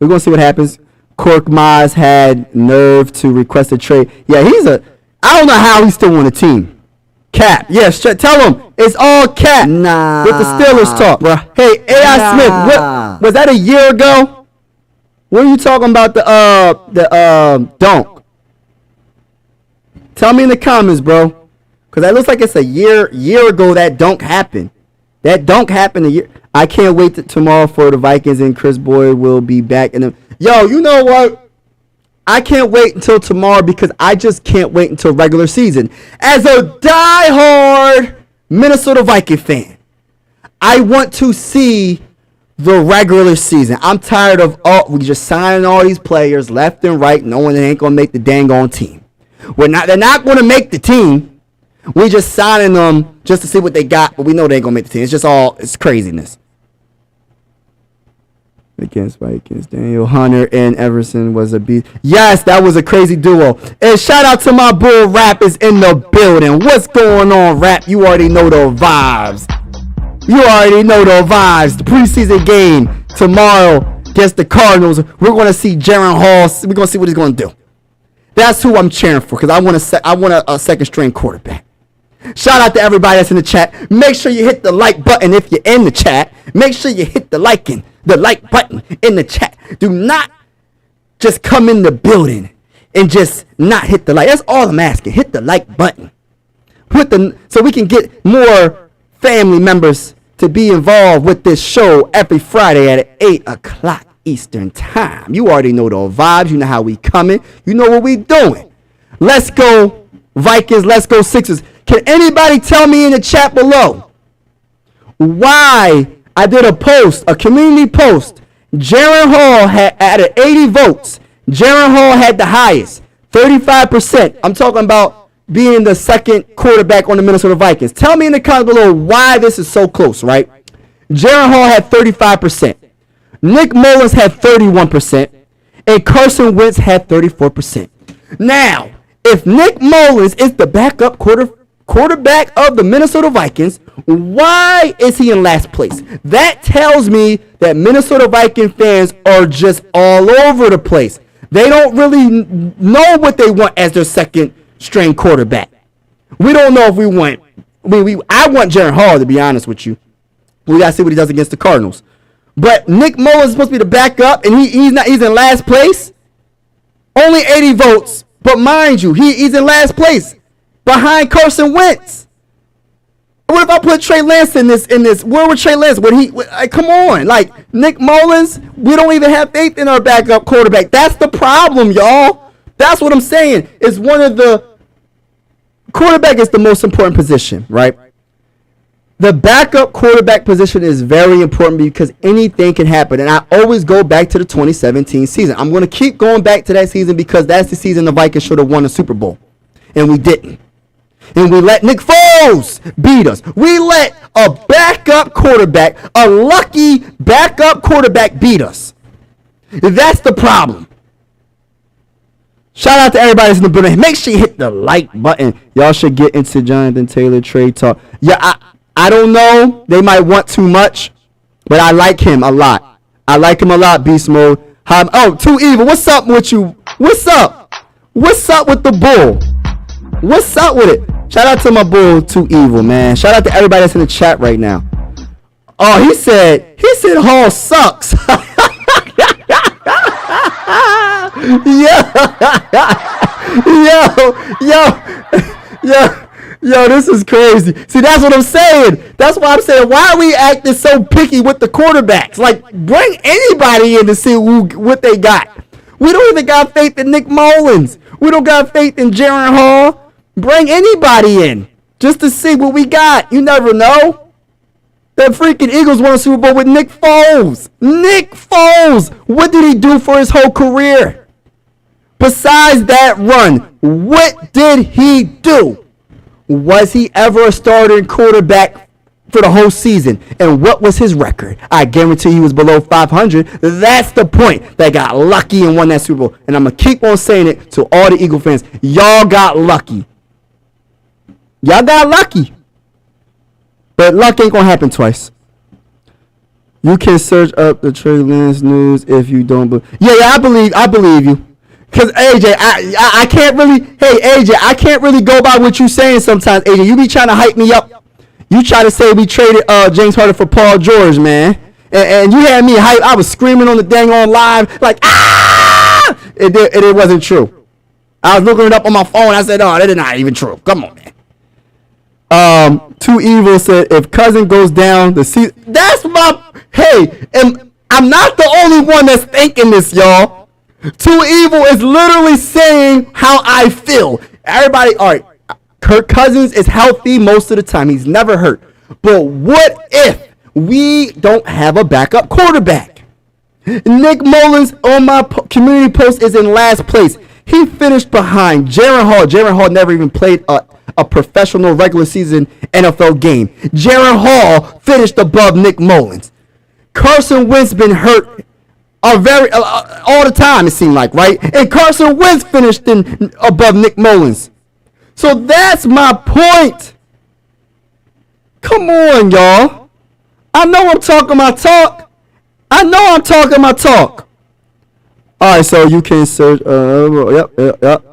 to see what happens. Cork Mize had nerve to request a trade. Yeah, I don't know how he's still on the team. Cap. Yes, tell him it's all cap. Nah. With the Steelers talk. Bruh. Hey, AI Smith, what was that a year ago? What are you talking about the dunk? Tell me in the comments, bro. Cause that looks like it's a year ago that dunk happened. That dunk happened a year. I can't wait tomorrow for the Vikings and Chris Boyd will be back in them. Yo, you know what? I can't wait until tomorrow because I just can't wait until regular season. As a diehard Minnesota Viking fan, I want to see the regular season. I'm tired of we just signing all these players left and right, knowing they ain't gonna make the dang on team. They're not gonna make the team. We just signing them just to see what they got, but we know they ain't gonna make the team. It's craziness. against Vikings. Daniel Hunter and Everson was a beast. Yes, that was a crazy duo. And shout out to my bull Rap is in the building. What's going on, Rap? You already know the vibes. The preseason game tomorrow against the Cardinals. We're going to see Jaren Hall. We're going to see what he's going to do. That's who I'm cheering for because I want a second string quarterback. Shout out to everybody that's in the chat. Make sure you hit the like button if you're in the chat. Make sure you hit the like button in the chat. Do not just come in the building and just not hit the like. That's all I'm asking. Hit the like button. So we can get more family members to be involved with this show every Friday at 8 o'clock Eastern time. You already know the vibes. You know how we coming. You know what we doing. Let's go Vikings. Let's go Sixers. Can anybody tell me in the chat below why I did a community post? Jaren Hall had at 80 votes. Jaren Hall had the highest, 35%. I'm talking about being the second quarterback on the Minnesota Vikings. Tell me in the comments below why this is so close, right? Jaren Hall had 35%. Nick Mullins had 31%. And Carson Wentz had 34%. Now, if Nick Mullins is the backup quarterback of the Minnesota Vikings, why is he in last place? That tells me that Minnesota Viking fans are just all over the place. They don't really know what they want as their second string quarterback. We don't know if we want. I want Jaren Hall, to be honest with you. We gotta see what he does against the Cardinals. But Nick Mullins is supposed to be the backup, and he's in last place. Only 80 votes, but mind you, he's in last place behind Carson Wentz. What if I put Trey Lance in this? Where would Trey Lance? Come on, like Nick Mullins, we don't even have faith in our backup quarterback. That's the problem, y'all. That's what I'm saying. It's one of the quarterback is the most important position, right? The backup quarterback position is very important because anything can happen. And I always go back to the 2017 season. I'm going to keep going back to that season because that's the season the Vikings should have won a Super Bowl. And we didn't. And we let Nick Foles beat us. We let a backup quarterback, a lucky backup quarterback beat us. That's the problem. Shout out to everybody that's in the building. Make sure you hit the like button. Y'all should get into Jonathan Taylor trade talk. Yeah, I don't know. They might want too much, but I like him a lot. Beast mode. Too Evil. What's up with you? What's up? What's up with the bull? What's up with it? Shout out to my bull, Too Evil, man. Shout out to everybody that's in the chat right now. Oh, he said Hall sucks. Yo, this is crazy. See, that's what I'm saying. That's why I'm saying, why are we acting so picky with the quarterbacks? Like, bring anybody in to see what they got. We don't even got faith in Nick Mullins. We don't got faith in Jaren Hall. Bring anybody in just to see what we got. You never know. The freaking Eagles won a Super Bowl with Nick Foles. Nick Foles. What did he do for his whole career? Besides that run, what did he do? Was he ever a starting quarterback for the whole season? And what was his record? I guarantee he was below 500. That's the point. They got lucky and won that Super Bowl. And I'm going to keep on saying it to all the Eagle fans. Y'all got lucky. Y'all got lucky. But luck ain't going to happen twice. You can search up the Trey Lance news if you don't believe. Yeah, I believe you. Because, AJ, I can't really, AJ, I can't really go by what you're saying sometimes, AJ. You be trying to hype me up. You try to say we traded James Harden for Paul George, man. And you had me hype. I was screaming on the dang on live, like, ah! It wasn't true. I was looking it up on my phone. I said, oh, that is not even true. Come on, man. Too Evil said, if Cousin goes down, the season. That's my, and I'm not the only one that's thinking this, y'all. Too Evil is literally saying how I feel. Everybody, all right, Kirk Cousins is healthy most of the time. He's never hurt. But what if we don't have a backup quarterback? Nick Mullins on my community post is in last place. He finished behind Jaren Hall. Jaren Hall never even played a professional regular season NFL game. Jaren Hall finished above Nick Mullins. Carson Wentz been hurt are very all the time, it seemed like, right? And Carson Wentz finished in above Nick Mullins. So that's my point. Come on, y'all. I know I'm talking my talk. I know I'm talking my talk. All right, so you can search. Yep.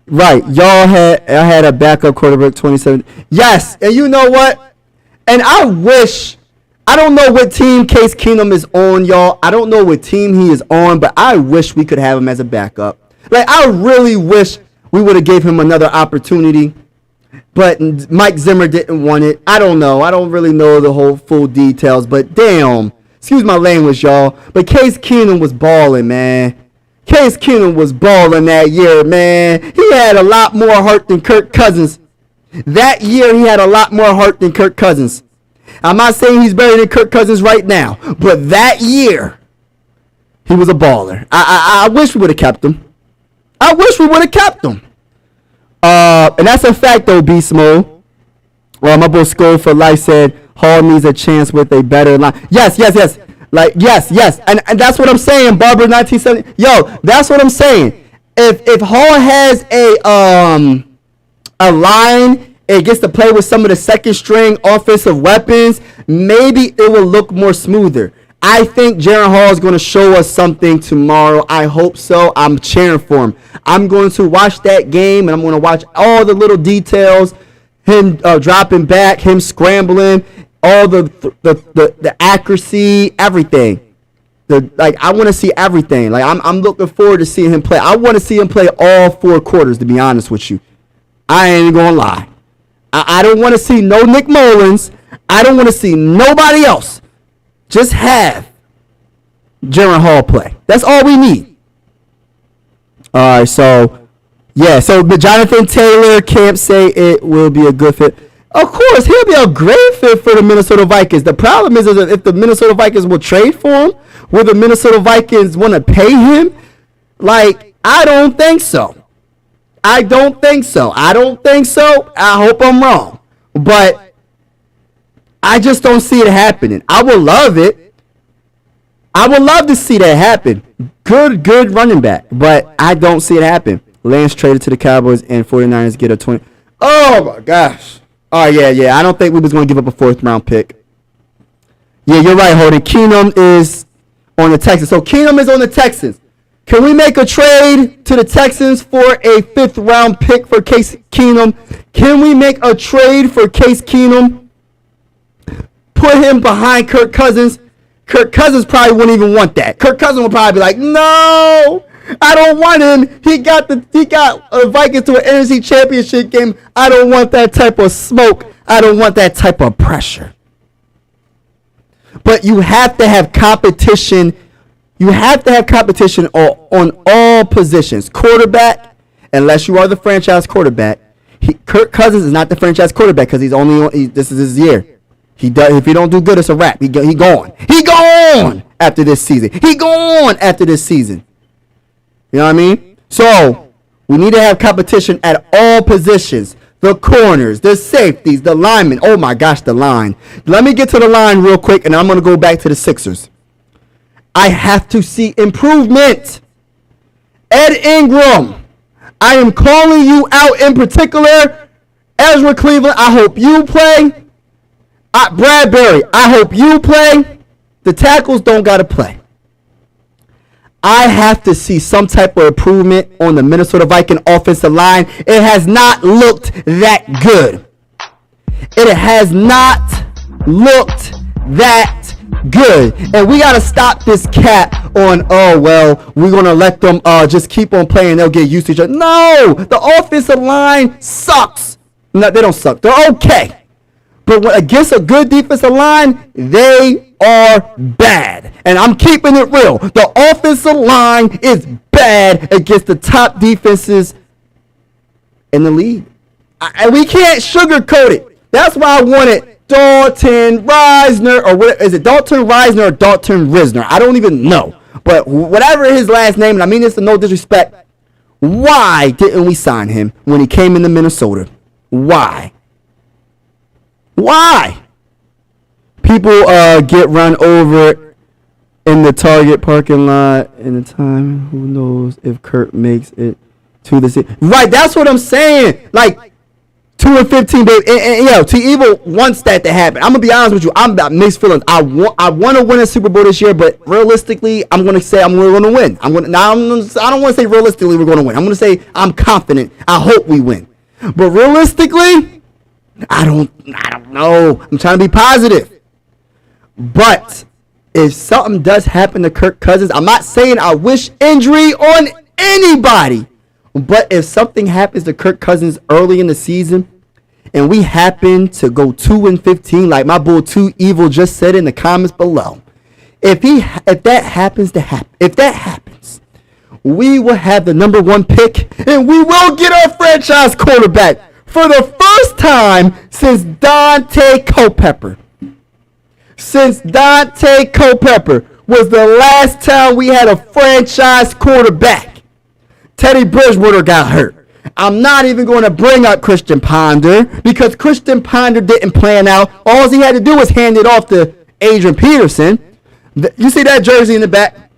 Right, I had a backup quarterback 27. Yes, and you know what? And I wish. I don't know what team Case Keenum is on, y'all. I don't know what team he is on, but I wish we could have him as a backup. Like, I really wish we would have gave him another opportunity, but Mike Zimmer didn't want it. I don't know. I don't really know the whole full details, but damn. Excuse my language, y'all. But Case Keenum was balling, man. Case Keenum was balling that year, man. He had a lot more heart than Kirk Cousins. That year, he had a lot more heart than Kirk Cousins. I'm not saying he's better than Kirk Cousins right now, but that year, he was a baller. I wish we would have kept him. I wish we would have kept him. And that's a fact, though, Beast Mode. Well, my boy Skull for Life said, Hall needs a chance with a better line. Yes. Like, yes. And that's what I'm saying, Barbara 1970. Yo, that's what I'm saying. If Hall has a line, it gets to play with some of the second string offensive weapons, maybe it will look more smoother. I think Jaren Hall is going to show us something tomorrow. I hope so. I'm cheering for him. I'm going to watch that game, and I'm going to watch all the little details, him dropping back, him scrambling, all the accuracy, everything. I want to see everything. Like, I'm looking forward to seeing him play. I want to see him play all 4 quarters, to be honest with you. I ain't going to lie. I don't want to see no Nick Mullins. I don't want to see nobody else. Just have Jaren Hall play. That's all we need. All right, so, yeah. So, but Jonathan Taylor can't say it will be a good fit. Of course, he'll be a great fit for the Minnesota Vikings. The problem is if the Minnesota Vikings will trade for him, will the Minnesota Vikings want to pay him? Like, I don't think so. I don't think so. I hope I'm wrong. But I just don't see it happening. I would love it. I would love to see that happen. Good running back. But I don't see it happen. Lance traded to the Cowboys and 49ers get a 20. Oh, my gosh. Oh, yeah. I don't think we was going to give up a 4th round pick. Yeah, you're right, Holden. Keenum is on the Texans. So Keenum is on the Texans. Can we make a trade to the Texans for a 5th round pick for Case Keenum? Can we make a trade for Case Keenum? Put him behind Kirk Cousins. Kirk Cousins probably wouldn't even want that. Kirk Cousins would probably be like, no, I don't want him. He got Vikings to an NFC Championship game. I don't want that type of smoke. I don't want that type of pressure. But you have to have competition. You have to have competition on all positions. Quarterback, unless you are the franchise quarterback. Kirk Cousins is not the franchise quarterback because this is his year. If he don't do good, it's a wrap. He gone. He gone after this season. You know what I mean? So we need to have competition at all positions. The corners, the safeties, the linemen. Oh my gosh, the line. Let me get to the line real quick, and I'm going to go back to the Sixers. I have to see improvement. Ed Ingram, I am calling you out in particular. Ezra Cleveland, I hope you play. Bradbury, I hope you play. The tackles don't got to play. I have to see some type of improvement on the Minnesota Viking offensive line. It has not looked that good. It has not looked that good. And we got to stop this cap on, oh, well, we're going to let them just keep on playing. They'll get used to each other. No, the offensive line sucks. No, they don't suck. They're okay. But against a good defensive line, they are bad. And I'm keeping it real. The offensive line is bad against the top defenses in the league. And we can't sugarcoat it. That's why I wanted Dalton Risner, or what is it? Dalton Risner or Dalton Risner? I don't even know. But whatever his last name, and I mean this with no disrespect, why didn't we sign him when he came into Minnesota? Why? People get run over in the Target parking lot in the time. Who knows if Kurt makes it to the city? Right, that's what I'm saying. Like 2-15, baby. And yo, T Evil wants that to happen. I'm gonna be honest with you. I'm about mixed feelings. I want to win a Super Bowl this year, but realistically, I'm gonna say we're gonna win. I don't want to say realistically we're gonna win. I'm gonna say I'm confident. I hope we win. But realistically, I don't know. I'm trying to be positive. But if something does happen to Kirk Cousins, I'm not saying I wish injury on anybody. But if something happens to Kirk Cousins early in the season, and we happen to go 2-15, like my boy Too Evil just said in the comments below, if that happens, we will have the number 1 pick, and we will get our franchise quarterback for the first time since Dante Culpepper. Since Dante Culpepper was the last time we had a franchise quarterback. Teddy Bridgewater got hurt. I'm not even going to bring up Christian Ponder because Christian Ponder didn't plan out. All he had to do was hand it off to Adrian Peterson. You see that jersey in the back?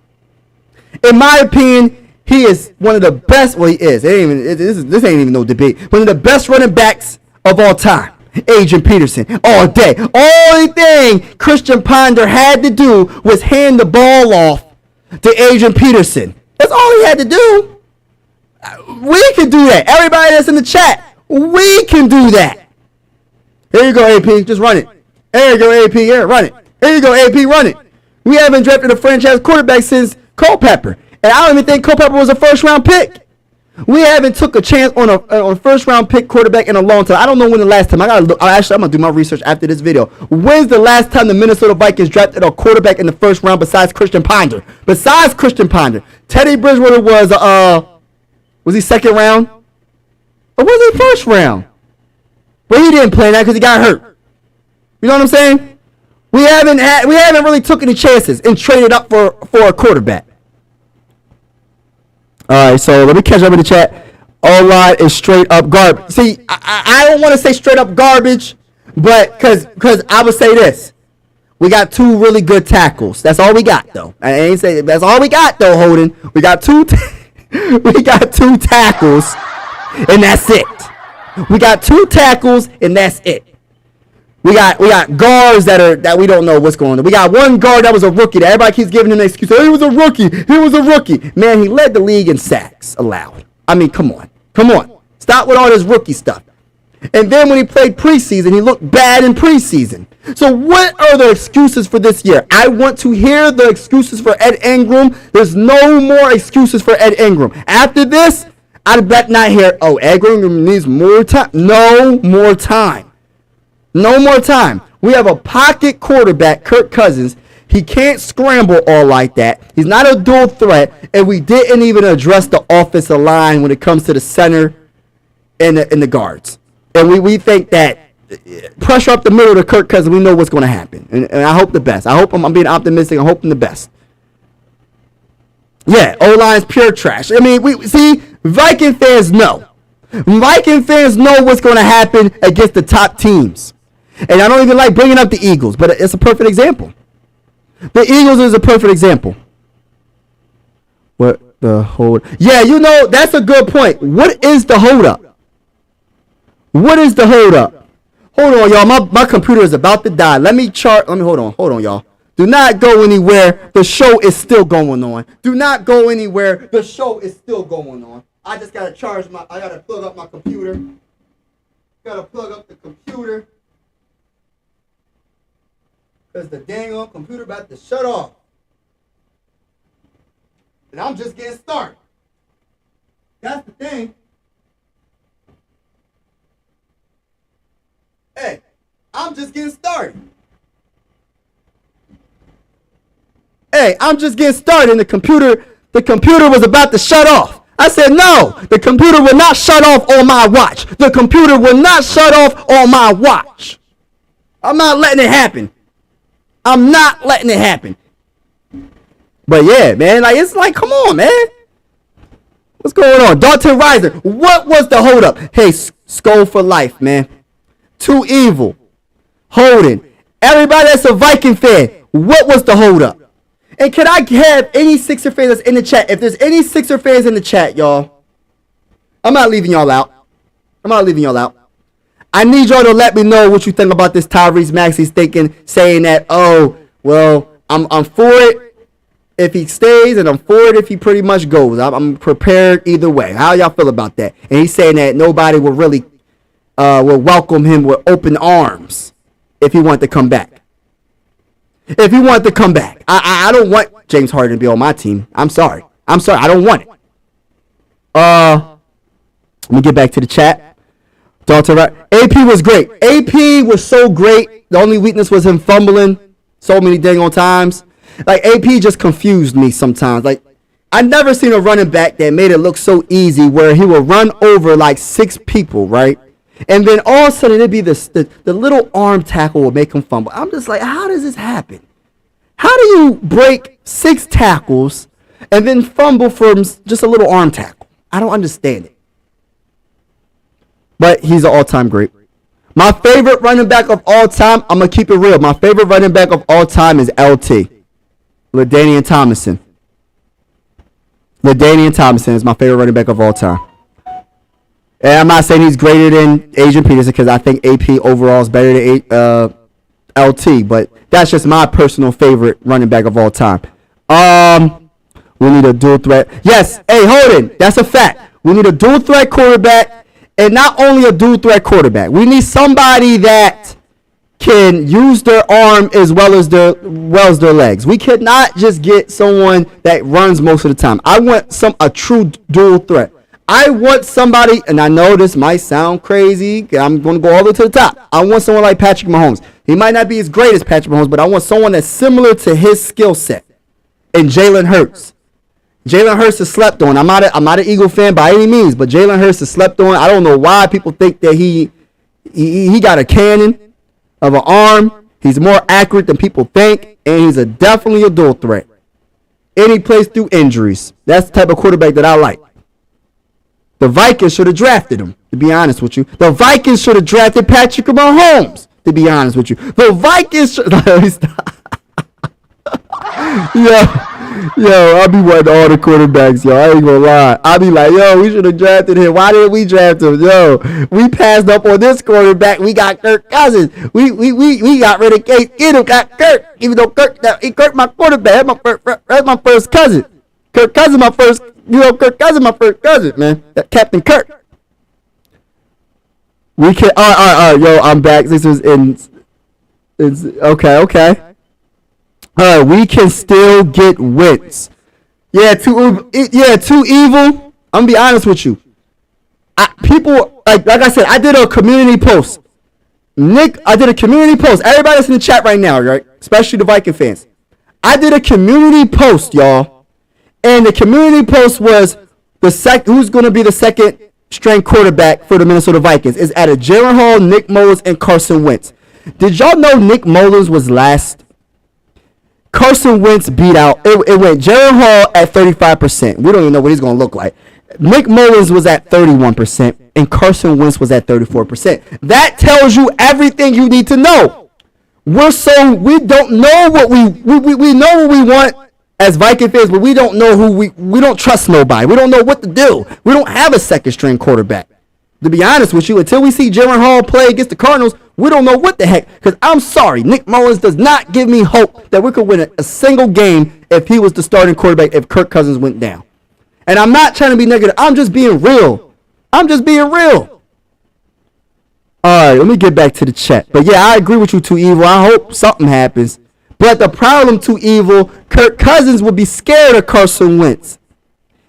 In my opinion, he is one of the best. Well, he is. This ain't even no debate. One of the best running backs of all time. Adrian Peterson all day. Only thing Christian Ponder had to do was hand the ball off to Adrian Peterson. That's all he had to do. We can do that. Everybody that's in the chat, we can do that. Here you go, AP. Just run it. There you go, AP. Here, run it. Here you go, AP. Run it. We haven't drafted a franchise quarterback since Culpepper. And I don't even think Culpepper was a first-round pick. We haven't took a chance on a first-round pick quarterback in a long time. I don't know when the last time. I'm going to do my research after this video. When's the last time the Minnesota Vikings drafted a quarterback in the first round besides Christian Ponder? Besides Christian Ponder. Teddy Bridgewater was he second round? Or was he first round? But he didn't play that because he got hurt. You know what I'm saying? We haven't really took any chances and traded up for a quarterback. All right, so let me catch up in the chat. O-line is straight up garbage. See, I don't want to say straight up garbage, but because I would say this. We got 2 really good tackles. That's all we got, though. I ain't say that's all we got, though, Holden. We got 2 we got 2 tackles, and that's it. We got 2 tackles, and that's it. We got guards that we don't know what's going on. We got 1 guard that was a rookie that everybody keeps giving him an excuse. Oh, he was a rookie. Man, he led the league in sacks allowed. I mean, come on. Stop with all this rookie stuff. And then when he played preseason, he looked bad in preseason. So what are the excuses for this year? I want to hear the excuses for Ed Ingram. There's no more excuses for Ed Ingram. After this, I'd bet not hear, Ed Ingram needs more time. No more time. We have a pocket quarterback, Kirk Cousins. He can't scramble all like that. He's not a dual threat. And we didn't even address the offensive line when it comes to the center and the guards. And we think that pressure up the middle to Kirk Cousins, we know what's going to happen. And I hope the best. I hope I'm being optimistic. I'm hoping the best. Yeah, O-line's pure trash. I mean, we see, Viking fans know. Viking fans know what's going to happen against the top teams. And I don't even like bringing up the Eagles, but it's a perfect example. The Eagles is a perfect example. What the hold? Yeah, that's a good point. What is the hold up? Hold on, y'all. My computer is about to die. Let me hold on, y'all. Do not go anywhere. The show is still going on. Do not go anywhere. The show is still going on. I just gotta I gotta plug up my computer. Gotta plug up the computer. Because the dang old computer about to shut off. And I'm just getting started. That's the thing. Hey, I'm just getting started. And the computer was about to shut off. I said, no, the computer will not shut off on my watch. I'm not letting it happen. But yeah, man, it's like, come on, man. What's going on? Dalton Reiser, what was the hold up? Hey, Skull for life, man. Too evil. Holden. Everybody that's a Viking fan, what was the hold up? And can I have any Sixer fans that's in the chat? If there's any Sixer fans in the chat, y'all, I'm not leaving y'all out. I need y'all to let me know what you think about this Tyrese Maxey's saying that, oh, well, I'm for it if he stays, and I'm for it if he pretty much goes. I'm prepared either way. How y'all feel about that? And he's saying that nobody will really will welcome him with open arms if he wanted to come back. I don't want James Harden to be on my team. I'm sorry. I don't want it. Let me get back to the chat. AP was great. AP was so great. The only weakness was him fumbling so many dang on times. Like, AP just confused me sometimes. Like, I never seen a running back that made it look so easy where he would run over like 6 people, right? And then all of a sudden it'd be the little arm tackle will make him fumble. I'm just like, how does this happen? How do you break 6 tackles and then fumble from just a little arm tackle? I don't understand it. But he's an all-time great. My favorite running back of all time, I'm going to keep it real. My favorite running back of all time is LT. LaDainian Tomlinson. LaDainian Tomlinson is my favorite running back of all time. And I'm not saying he's greater than Adrian Peterson because I think AP overall is better than LT. But that's just my personal favorite running back of all time. We need a dual threat. Yes, hey, Holden, that's a fact. We need a dual threat quarterback. And not only a dual threat quarterback, we need somebody that can use their arm as well as their legs. We could not just get someone that runs most of the time. I want a true dual threat. I want somebody, and I know this might sound crazy. I'm going to go all the way to the top. I want someone like Patrick Mahomes. He might not be as great as Patrick Mahomes, but I want someone that's similar to his skill set. And Jalen Hurts. Jalen Hurts is slept on. I'm not an Eagle fan by any means, but Jalen Hurts is slept on. I don't know why people think that he got a cannon of an arm. He's more accurate than people think, and he's definitely a dual threat. And he plays through injuries. That's the type of quarterback that I like. The Vikings should have drafted him, to be honest with you. The Vikings should have drafted Patrick Mahomes, to be honest with you. The Vikings should... Yo, I be wanting all the quarterbacks, yo. I ain't gonna lie. I be like, yo, we should have drafted him. Why didn't we draft him? Yo, we passed up on this quarterback. We got Kirk Cousins. We got rid of Case Keenum, got Kirk. Even though Kirk my quarterback. That's my first cousin. Kirk Cousins my first cousin, man. That Captain Kirk. We can all right, yo, I'm back. This was okay. We can still get wins. Yeah, too evil. I'm gonna be honest with you. People like I said, I did a community post. I did a community post. Everybody that's in the chat right now, right? Especially the Viking fans. I did a community post, y'all, and the community post was who's gonna be the second string quarterback for the Minnesota Vikings. It's out of Jaren Hall, Nick Mullins, and Carson Wentz. Did y'all know Nick Mullins was last? Carson Wentz beat out. It went Jaren Hall at 35%. We don't even know what he's going to look like. Nick Mullins was at 31%, and Carson Wentz was at 34%. That tells you everything you need to know. We don't know what we know what we want as Viking fans, but we don't know who we don't trust nobody. We don't know what to do. We don't have a second string quarterback. To be honest with you, until we see Jaren Hall play against the Cardinals, we don't know what the heck. Because I'm sorry, Nick Mullins does not give me hope that we could win a single game if he was the starting quarterback if Kirk Cousins went down. And I'm not trying to be negative. I'm just being real. All right, let me get back to the chat. But yeah, I agree with you, Too Evil. I hope something happens. But the problem, Too Evil, Kirk Cousins would be scared of Carson Wentz.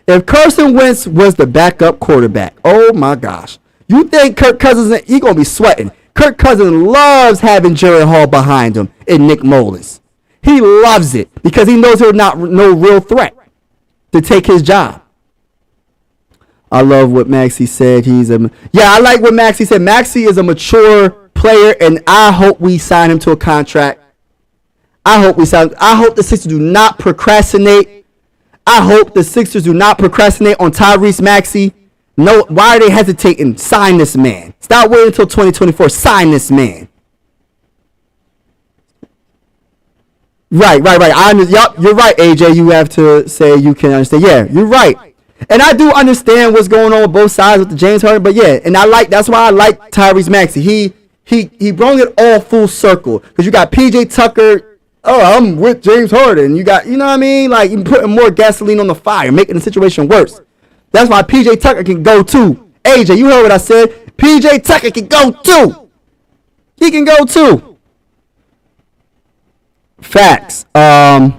If Carson Wentz was the backup quarterback, oh my gosh. You think Kirk Cousins, he going to be sweating. Kirk Cousins loves having Jaren Hall behind him and Nick Mullins. He loves it because he knows he's not no real threat to take his job. I love what Maxey said. I like what Maxey said. Maxey is a mature player, and I hope we sign him to a contract. I hope the Sixers do not procrastinate. I hope the Sixers do not procrastinate on Tyrese Maxey. No, why are they hesitating? Sign this man. Stop waiting until 2024. Sign this man. Right. Yup, you're right, AJ. You have to say you can understand. Yeah, you're right. And I do understand what's going on with both sides with the James Harden, but yeah, and that's why I like Tyrese Maxey. He brought it all full circle because you got PJ Tucker. Oh, I'm with James Harden. You got, you know what I mean? Like, you putting more gasoline on the fire, making the situation worse. That's why PJ Tucker can go too. AJ, you heard what I said. PJ Tucker can go too. He can go too. Facts. As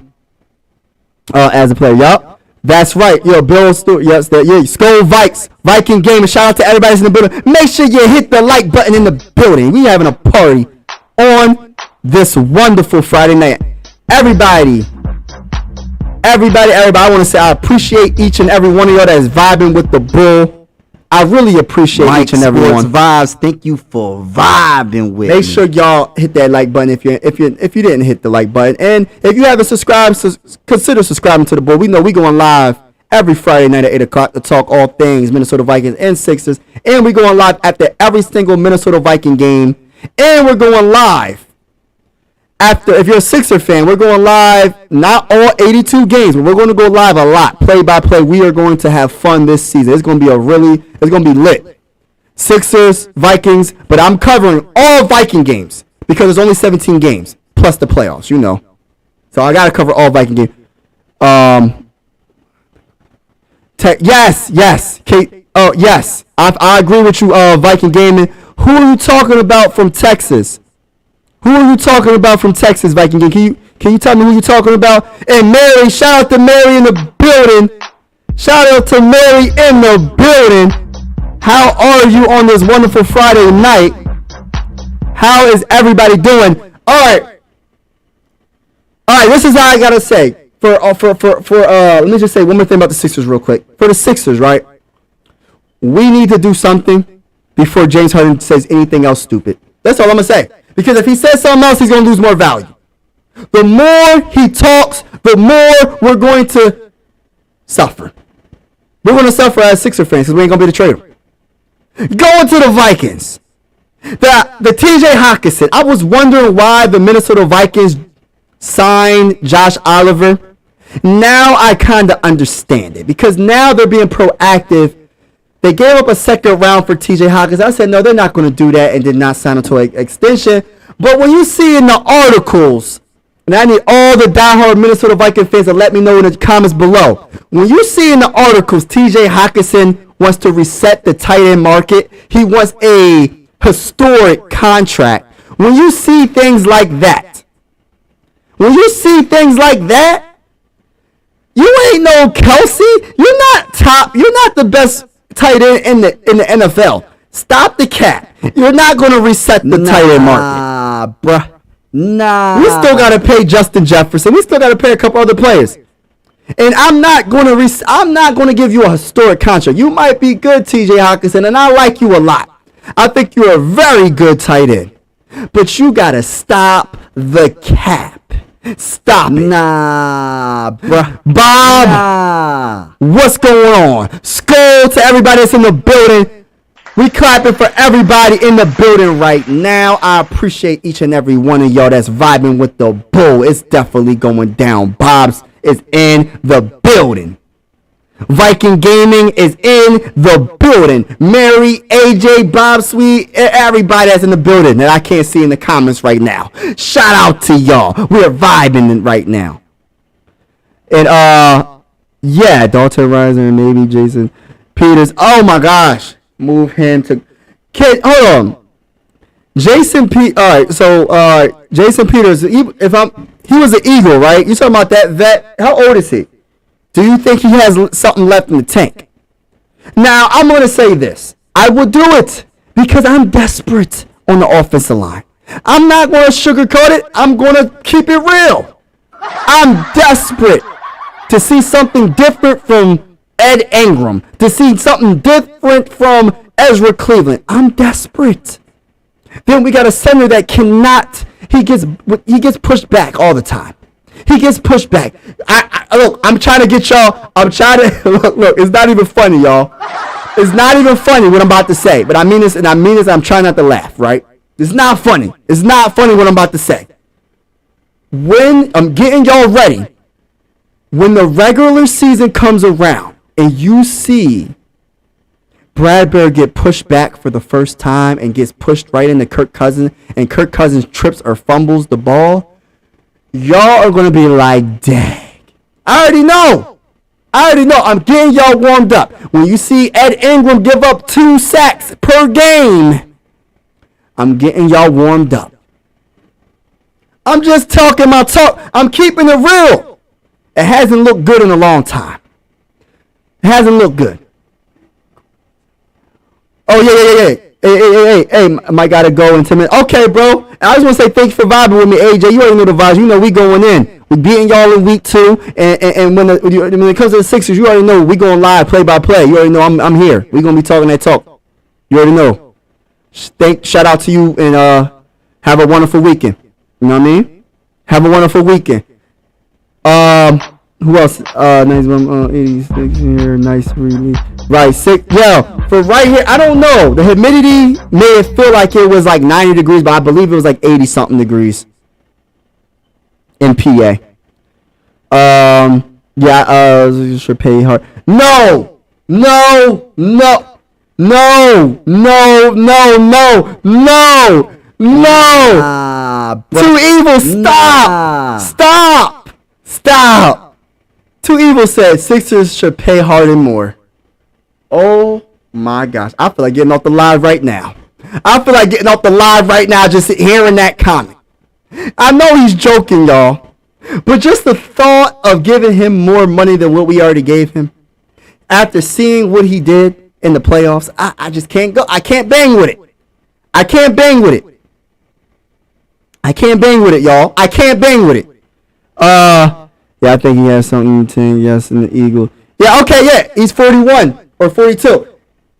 a player, yup. That's right. Yo, Bill Stewart. Yes, Skull Vikes. Viking Gaming. Shout out to everybody that's in the building. Make sure you hit the like button in the building. We having a party on this wonderful Friday night. Everybody. I want to say I appreciate each and every one of y'all that is vibing with the bull. I really appreciate each and every one. Vibes. Thank you for vibing with me. Make sure y'all hit that like button if you didn't hit the like button, and if you haven't subscribed, consider subscribing to the board. We know we going live every Friday night at 8 o'clock to talk all things Minnesota Vikings and Sixers, and we going live after every single Minnesota Viking game, and we're going live after, if you're a Sixer fan, we're going live, not all 82 games, but we're going to go live a lot, play by play. We are going to have fun this season. It's going to be it's going to be lit. Sixers, Vikings, but I'm covering all Viking games because there's only 17 games plus the playoffs, you know. So I got to cover all Viking games. Yes. Kate, yes. I agree with you, Viking Gaming. Who are you talking about from Texas? Who are you talking about from Texas, Viking Game? Can you tell me who you're talking about? And Mary, shout out to Mary in the building. How are you on this wonderful Friday night? How is everybody doing? All right. This is how I gotta say. Let me just say one more thing about the Sixers real quick. For the Sixers, right? We need to do something before James Harden says anything else stupid. That's all I'm gonna say. Because if he says something else, he's going to lose more value. The more he talks, the more we're going to suffer. We're going to suffer as Sixer fans because we ain't going to be the trader. Going to the Vikings. The TJ Hawkinson. I was wondering why the Minnesota Vikings signed Josh Oliver. Now I kind of understand it. Because now they're being proactive. They gave up a second round for TJ Hawkins. I said, no, they're not going to do that, and did not sign him to an extension. But when you see in the articles, and I need all the diehard Minnesota Viking fans to let me know in the comments below. When you see in the articles, TJ Hawkinson wants to reset the tight end market. He wants a historic contract. When you see things like that, you ain't no Kelsey. You're not top. You're not the best tight end in the NFL. Stop the cap. You're not going to reset the tight end market. Bruh. Nah. We still got to pay Justin Jefferson. We still got to pay a couple other players. And I'm not going to give you a historic contract. You might be good, TJ Hawkinson, and I like you a lot. I think you're a very good tight end. But you got to stop the cap. Stop it. Nah, bruh. Bob, What's going on? Skull to everybody that's in the building. We clapping for everybody in the building right now. I appreciate each and every one of y'all that's vibing with the bull. It's definitely going down. Bob's is in the building. Viking Gaming is in the building. Mary, AJ, Bob Sweet, everybody that's in the building that I can't see in the comments right now. Shout out to y'all. We are vibing right now. And yeah, Dalton Rising, maybe Jason Peters. Oh my gosh. Move him to kid. Hold on. Jason P. All right, so Jason Peters. He was an Eagle, right? You talking about that vet? How old is he? Do you think he has something left in the tank? Now, I'm going to say this. I will do it because I'm desperate on the offensive line. I'm not going to sugarcoat it. I'm going to keep it real. I'm desperate to see something different from Ed Ingram, to see something different from Ezra Cleveland. I'm desperate. Then we got a center that cannot, he gets pushed back all the time. He gets pushed back. Look, I'm trying to get y'all. Look, it's not even funny, y'all. It's not even funny what I'm about to say. But I mean this, and I mean this. I'm trying not to laugh, right? It's not funny. It's not funny what I'm about to say. when I'm getting y'all ready, when the regular season comes around and you see Bradbury get pushed back for the first time and gets pushed right into Kirk Cousins, and Kirk Cousins trips or fumbles the ball, y'all are going to be like, dang. I already know. I'm getting y'all warmed up. When you see Ed Ingram give up 2 sacks per game, I'm getting y'all warmed up. I'm just talking my talk. I'm keeping it real. It hasn't looked good in a long time. It hasn't looked good. Oh, yeah. Hey, Mike gotta go in 10 minutes. Okay, bro. And I just want to say thanks for vibing with me, AJ. You already know the vibes. You know we going in. We beating y'all in week 2. And when it comes to the Sixers, you already know we going live, play by play. You already know I'm here. We gonna be talking that talk. You already know. Shout out to you and have a wonderful weekend. You know what I mean? Have a wonderful weekend. Who else? Nice one. 86 here. Nice release. Right, 6. Yeah, for right here, I don't know. The humidity made it feel like it was like 90 degrees, but I believe it was like 80 something degrees in PA. Should pay hard. No. Too evil. Stop. Too evil said Sixers should pay Harden more. Oh my gosh. I feel like getting off the live right now. Just hearing that comment. I know he's joking, y'all. But just the thought of giving him more money than what we already gave him, after seeing what he did in the playoffs, I just can't go. I can't bang with it, y'all. I can't bang with it. Yeah, I think he has something to yes in the Eagles. Yeah, okay, yeah. He's 41 or 42.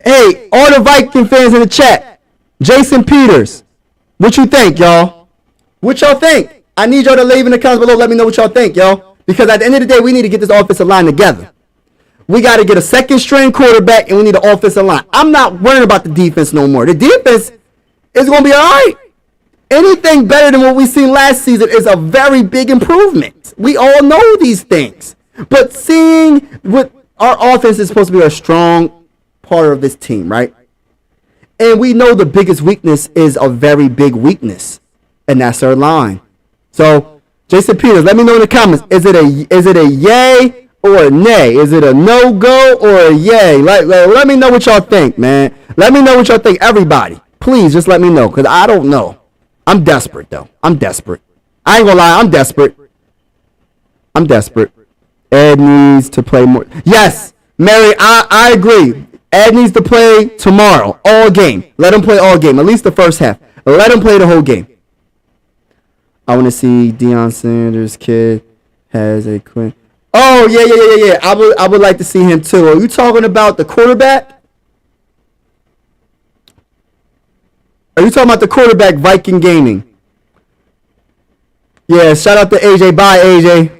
Hey, all the Viking fans in the chat. Jason Peters. What you think, y'all? What y'all think? I need y'all to leave in the comments below. Let me know what y'all think, y'all. Because at the end of the day, we need to get this offensive line together. We got to get a second string quarterback, and we need an offensive line. I'm not worrying about the defense no more. The defense is going to be all right. Anything better than what we seen last season is a very big improvement. We all know these things. But seeing what our offense is supposed to be a strong part of this team, right? And we know the biggest weakness is a very big weakness, and that's our line. So, Jason Peters, let me know in the comments. Is it a yay or a nay? Is it a no-go or a yay? Let me know what y'all think, man. Let me know what y'all think, everybody. Please, just let me know, because I don't know. I'm desperate, though. I ain't gonna lie, I'm desperate. Ed needs to play more. Yes, Mary, I agree. Ed needs to play tomorrow, all game. Let him play all game, at least the first half. Let him play the whole game. I want to see Deion Sanders' kid has a queen. Oh, yeah. I would like to see him, too. Are you talking about the quarterback? Are you talking about the quarterback, Viking Gaming? Yeah, shout out to AJ. Bye, AJ.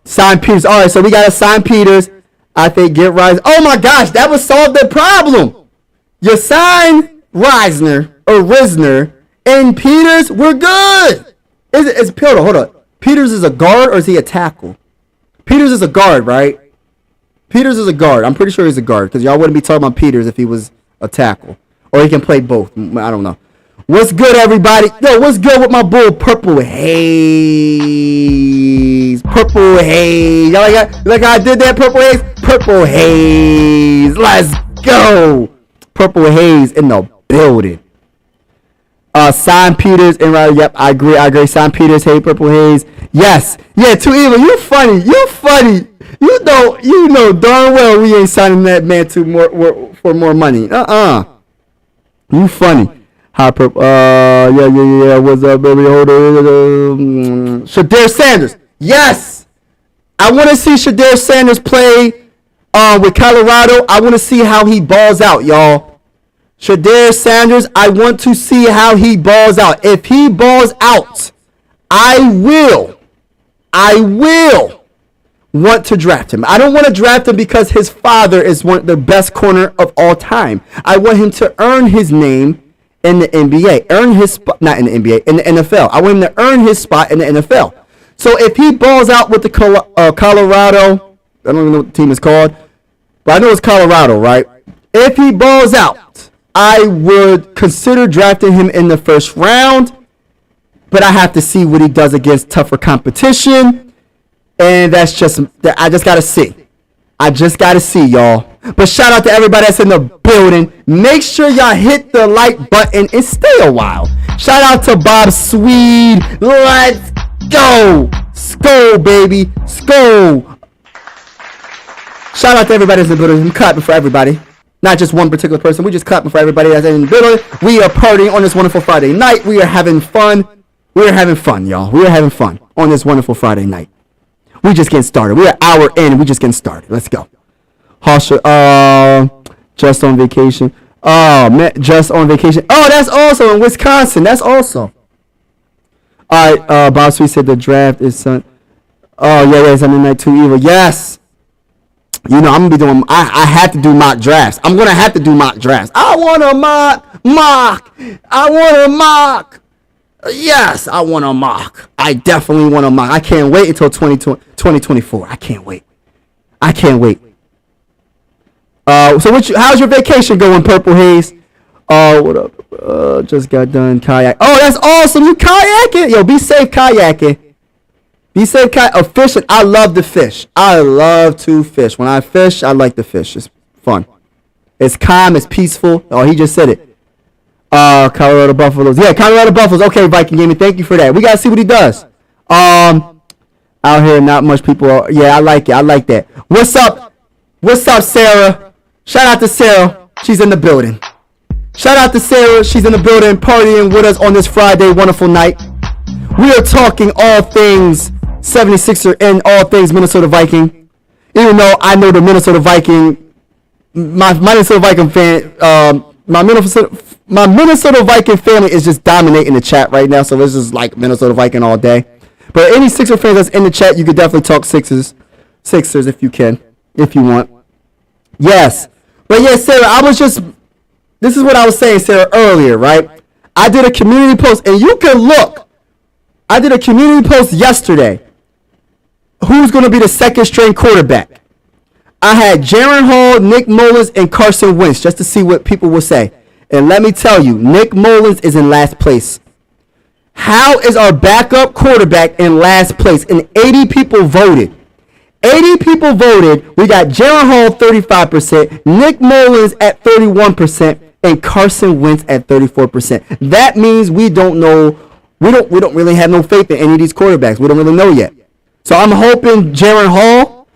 Sign Peters. All right, so we got to sign Peters. I think get Reisner. Oh, my gosh, that would solve the problem. You sign Reisner or Risner, and Peters, we're good. It's Peters. Hold on. Peters is a guard or is he a tackle? Peters is a guard, right? Peters is a guard. I'm pretty sure he's a guard because y'all wouldn't be talking about Peters if he was a tackle. Or he can play both. I don't know. What's good, everybody? Yo, what's good with my bull, Purple Haze? Purple Haze. Y'all like how I did that, Purple Haze? Purple Haze. Let's go. Purple Haze in the building. Sign Peters and Riley. Yep, I agree. Sign Peters. Hey, Purple Haze. Yes. Yeah, Too Evil. You funny. You know darn well we ain't signing that man for more money. You funny. Hi, Purple. Yeah. What's up, baby? Hold on. Shadir Sanders. Yes. I want to see Shadir Sanders play with Colorado. I want to see how he balls out, y'all. Shadir Sanders, I want to see how he balls out. If he balls out, I will want to draft him. I don't want to draft him because his father is the best corner of all time. I want him to earn his name in the NBA, earn his spot, not in the NBA, in the NFL. I want him to earn his spot in the NFL. So if he balls out with the Colorado, I don't even know what the team is called, but I know it's Colorado, right? If he balls out, I would consider drafting him in the first round, but I have to see what he does against tougher competition, and I just got to see. I just got to see, y'all. But shout out to everybody that's in the building. Make sure y'all hit the like button and stay a while. Shout out to Bob Swede. Let's go. Skol, baby. Skol. Shout out to everybody that's in the building. I'm clapping for everybody. Not just one particular person. We just clapping for everybody that's in the building. We are partying on this wonderful Friday night. We are having fun. We are having fun, y'all. We are having fun on this wonderful Friday night. We just getting started. We're an hour in. We just getting started. Let's go. Just on vacation. Oh, man, just on vacation. Oh, that's also in Wisconsin. That's also. All right, Bob Sweet said the draft is Sunday. Oh, yeah, Sunday night, too evil. Yes. You know, I'm going to be doing, I have to do mock drafts. I'm going to have to do mock drafts. I want a mock. I want a mock. Yes, I want a mock. I definitely want a mock. I can't wait until 2024. I can't wait. So how's your vacation going, Purple Haze? What up? Just got done kayak. Oh, that's awesome. You kayaking? Yo, be safe kayaking. Be safe fishing. I love to fish. I love to fish. When I fish, I like to fish. It's fun. It's calm. It's peaceful. Oh, he just said it. Colorado Buffaloes. Yeah, Colorado Buffaloes. Okay, Viking Gaming. Thank you for that. We got to see what he does. Out here, not much people. Yeah, I like it. I like that. What's up? What's up, Sarah? Shout out to Sarah. She's in the building. Shout out to Sarah. She's in the building partying with us on this Friday wonderful night. We are talking all things 76er and all things Minnesota Viking. Even though I know the Minnesota Viking, my Minnesota Viking fan, my Minnesota Viking family is just dominating the chat right now, so this is like Minnesota Viking all day. But any Sixer fans that's in the chat, you could definitely talk Sixers if you can, if you want. Yes. But yeah, Sarah, this is what I was saying, Sarah, earlier, right? I did a community post, and you can look. I did a community post yesterday. Who's going to be the second string quarterback? I had Jaren Hall, Nick Mullins, and Carson Wentz, just to see what people will say. And let me tell you, Nick Mullins is in last place. How is our backup quarterback in last place? And 80 people voted. 80 people voted. We got Jaren Hall 35%, Nick Mullins at 31%, and Carson Wentz at 34%. That means we don't know. We don't really have no faith in any of these quarterbacks. We don't really know yet. So I'm hoping Jaren Hall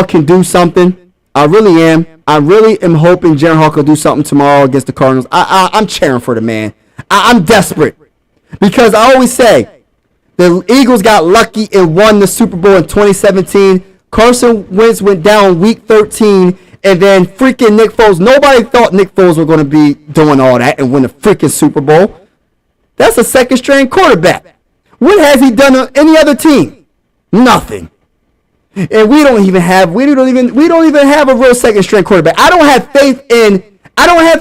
can do something. I really am. I really am hoping Jaren Hall can do something tomorrow against the Cardinals. I'm cheering for the man. I'm desperate. Because I always say, the Eagles got lucky and won the Super Bowl in 2017. Carson Wentz went down week 13. And then freaking Nick Foles. Nobody thought Nick Foles was going to be doing all that and win the freaking Super Bowl. That's a second string quarterback. What has he done on any other team? Nothing. And we don't even have a real second string quarterback. I don't have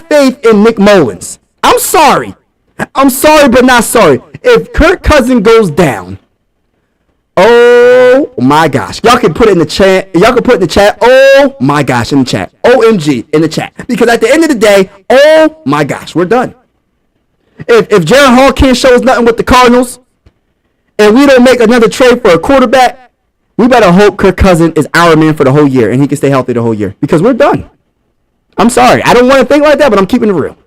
faith in Nick Mullins. I'm sorry, but not sorry. If Kirk Cousins goes down, oh my gosh. Y'all can put it in the chat. Oh my gosh in the chat. OMG in the chat. Because at the end of the day, oh my gosh, we're done. If Jaren Hall can't show us nothing with the Cardinals, and we don't make another trade for a quarterback, we better hope Kirk Cousins is our man for the whole year and he can stay healthy the whole year. Because we're done. I'm sorry. I don't want to think like that, but I'm keeping it real.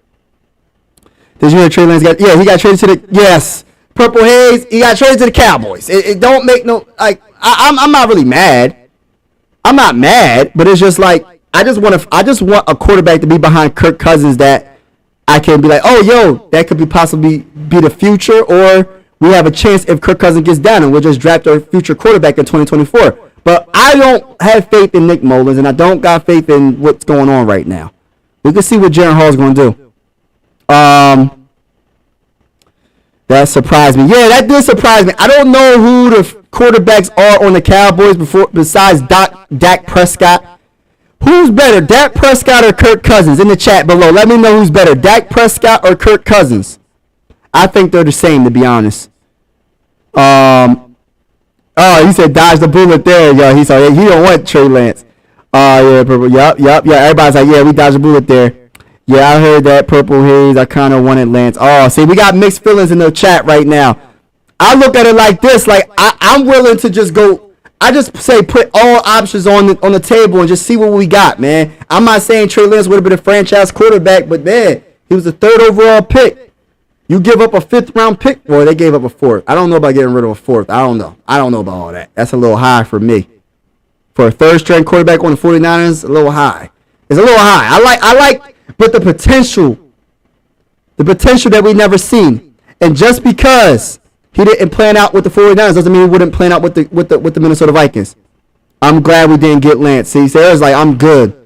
Did you hear Trey Lance he got traded to the, yes. Purple Haze, he got traded to the Cowboys. It don't make no, like, I'm not really mad. I'm not mad, but it's just like, I just want a quarterback to be behind Kirk Cousins that I can be like, oh, yo, that could possibly be the future, or we have a chance if Kirk Cousins gets down and we'll just draft our future quarterback in 2024. But I don't have faith in Nick Mullins, and I don't got faith in what's going on right now. We can see what Jaren Hall is going to do. That surprised me. Yeah, that did surprise me. I don't know who the quarterbacks are on the Cowboys besides Dak Prescott. Who Who's better, Dak Prescott or Kirk Cousins? In the chat below, let me know who's better, Dak Prescott or Kirk Cousins. I think they're the same, to be honest. Oh, he said dodge the bullet there, yo. He said he don't want Trey Lance. Yeah, purple. Yup. Everybody's like, yeah, we dodged a bullet there. Yeah, I heard that, Purple Haze. I kind of wanted Lance. Oh, see, we got mixed feelings in the chat right now. I look at it like this, like I'm willing to just go. I just say put all options on the table and just see what we got, man. I'm not saying Trey Lance would have been a franchise quarterback, but man, he was the 3rd overall pick. You give up a 5th round pick, well, they gave up a 4th. I don't know about getting rid of a 4th. I don't know. I don't know about all that. That's a little high for me. For a 3rd string quarterback on the 49ers, a little high. It's a little high. I like, but the potential that we never seen, and just because he didn't plan out with the 49ers doesn't mean he wouldn't plan out with the Minnesota Vikings. I'm glad we didn't get Lance. See, Sarah's like, I'm good.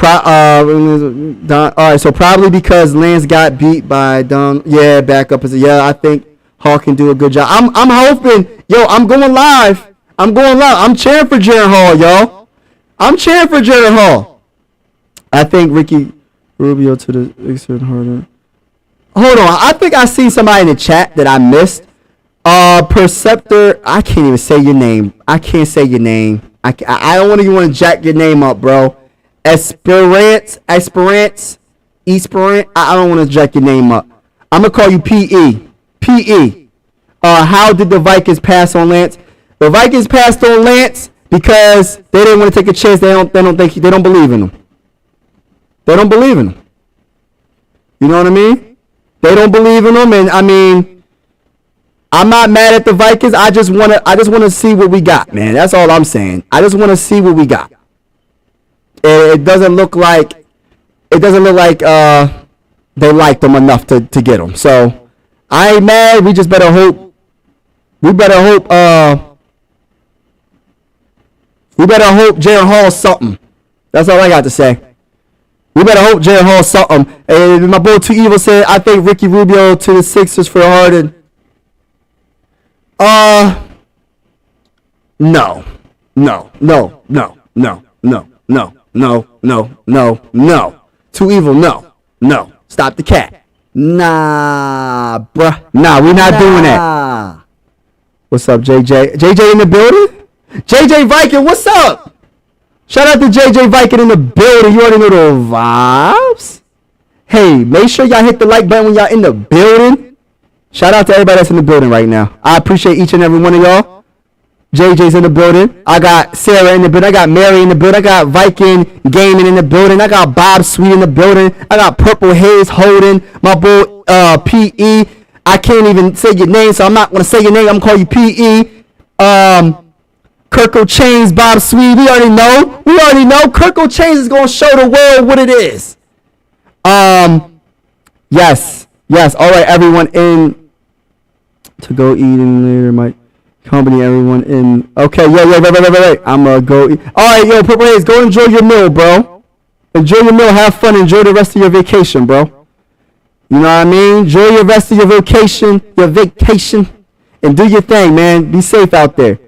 All right, so probably because Lance got beat by Don. Yeah, backup is I think Hall can do a good job. I'm hoping, yo. I'm going live. I'm cheering for Jaron Hall, yo. I'm cheering for Jaron Hall. I think Ricky Rubio to the exert harder. Hold on, I think I see somebody in the chat that I missed. Perceptor, I can't even say your name. I can't say your name. I don't even want to jack your name up, bro. Esperance. I don't want to jack your name up. I'm gonna call you PE. How did the Vikings pass on Lance? The Vikings passed on Lance because they didn't want to take a chance. They don't believe in him. They don't believe in him. You know what I mean? They don't believe in him, and I mean, I'm not mad at the Vikings. I just wanna see what we got, man. That's all I'm saying. I just want to see what we got. It doesn't look like they liked him enough to get him. So I ain't mad. We just better hope. We better hope Jaron Hall something. That's all I got to say. We better hope Jaron Hall something. And my boy Too Evil said, I think Ricky Rubio to the Sixers for Harden. No. Too Evil, no. Stop the cat. Nah, bruh. Nah, we're not doing that. What's up, JJ? JJ in the building? JJ Viking, what's up? Shout out to JJ Viking in the building. You already know the vibes. Hey, make sure y'all hit the like button when y'all in the building. Shout out to everybody that's in the building right now. I appreciate each and every one of y'all. JJ's in the building. I got Sarah in the building. I got Mary in the building. I got Viking Gaming in the building. I got Bob Sweet in the building. I got Purple Haze Holding. My boy PE. I can't even say your name, so I'm not going to say your name. I'm going to call you PE. Kirko Chains, Bob Sweet. We already know. Kirko Chains is going to show the world what it is. Yes. All right, everyone in to go eating later, Mike. Company, everyone in. Okay, wait. I'm gonna go eat. All right, yo, Purple Haze, go enjoy your meal, bro. Enjoy your meal. Have fun. Enjoy the rest of your vacation, bro. You know what I mean? Enjoy your rest of your vacation, and do your thing, man. Be safe out there.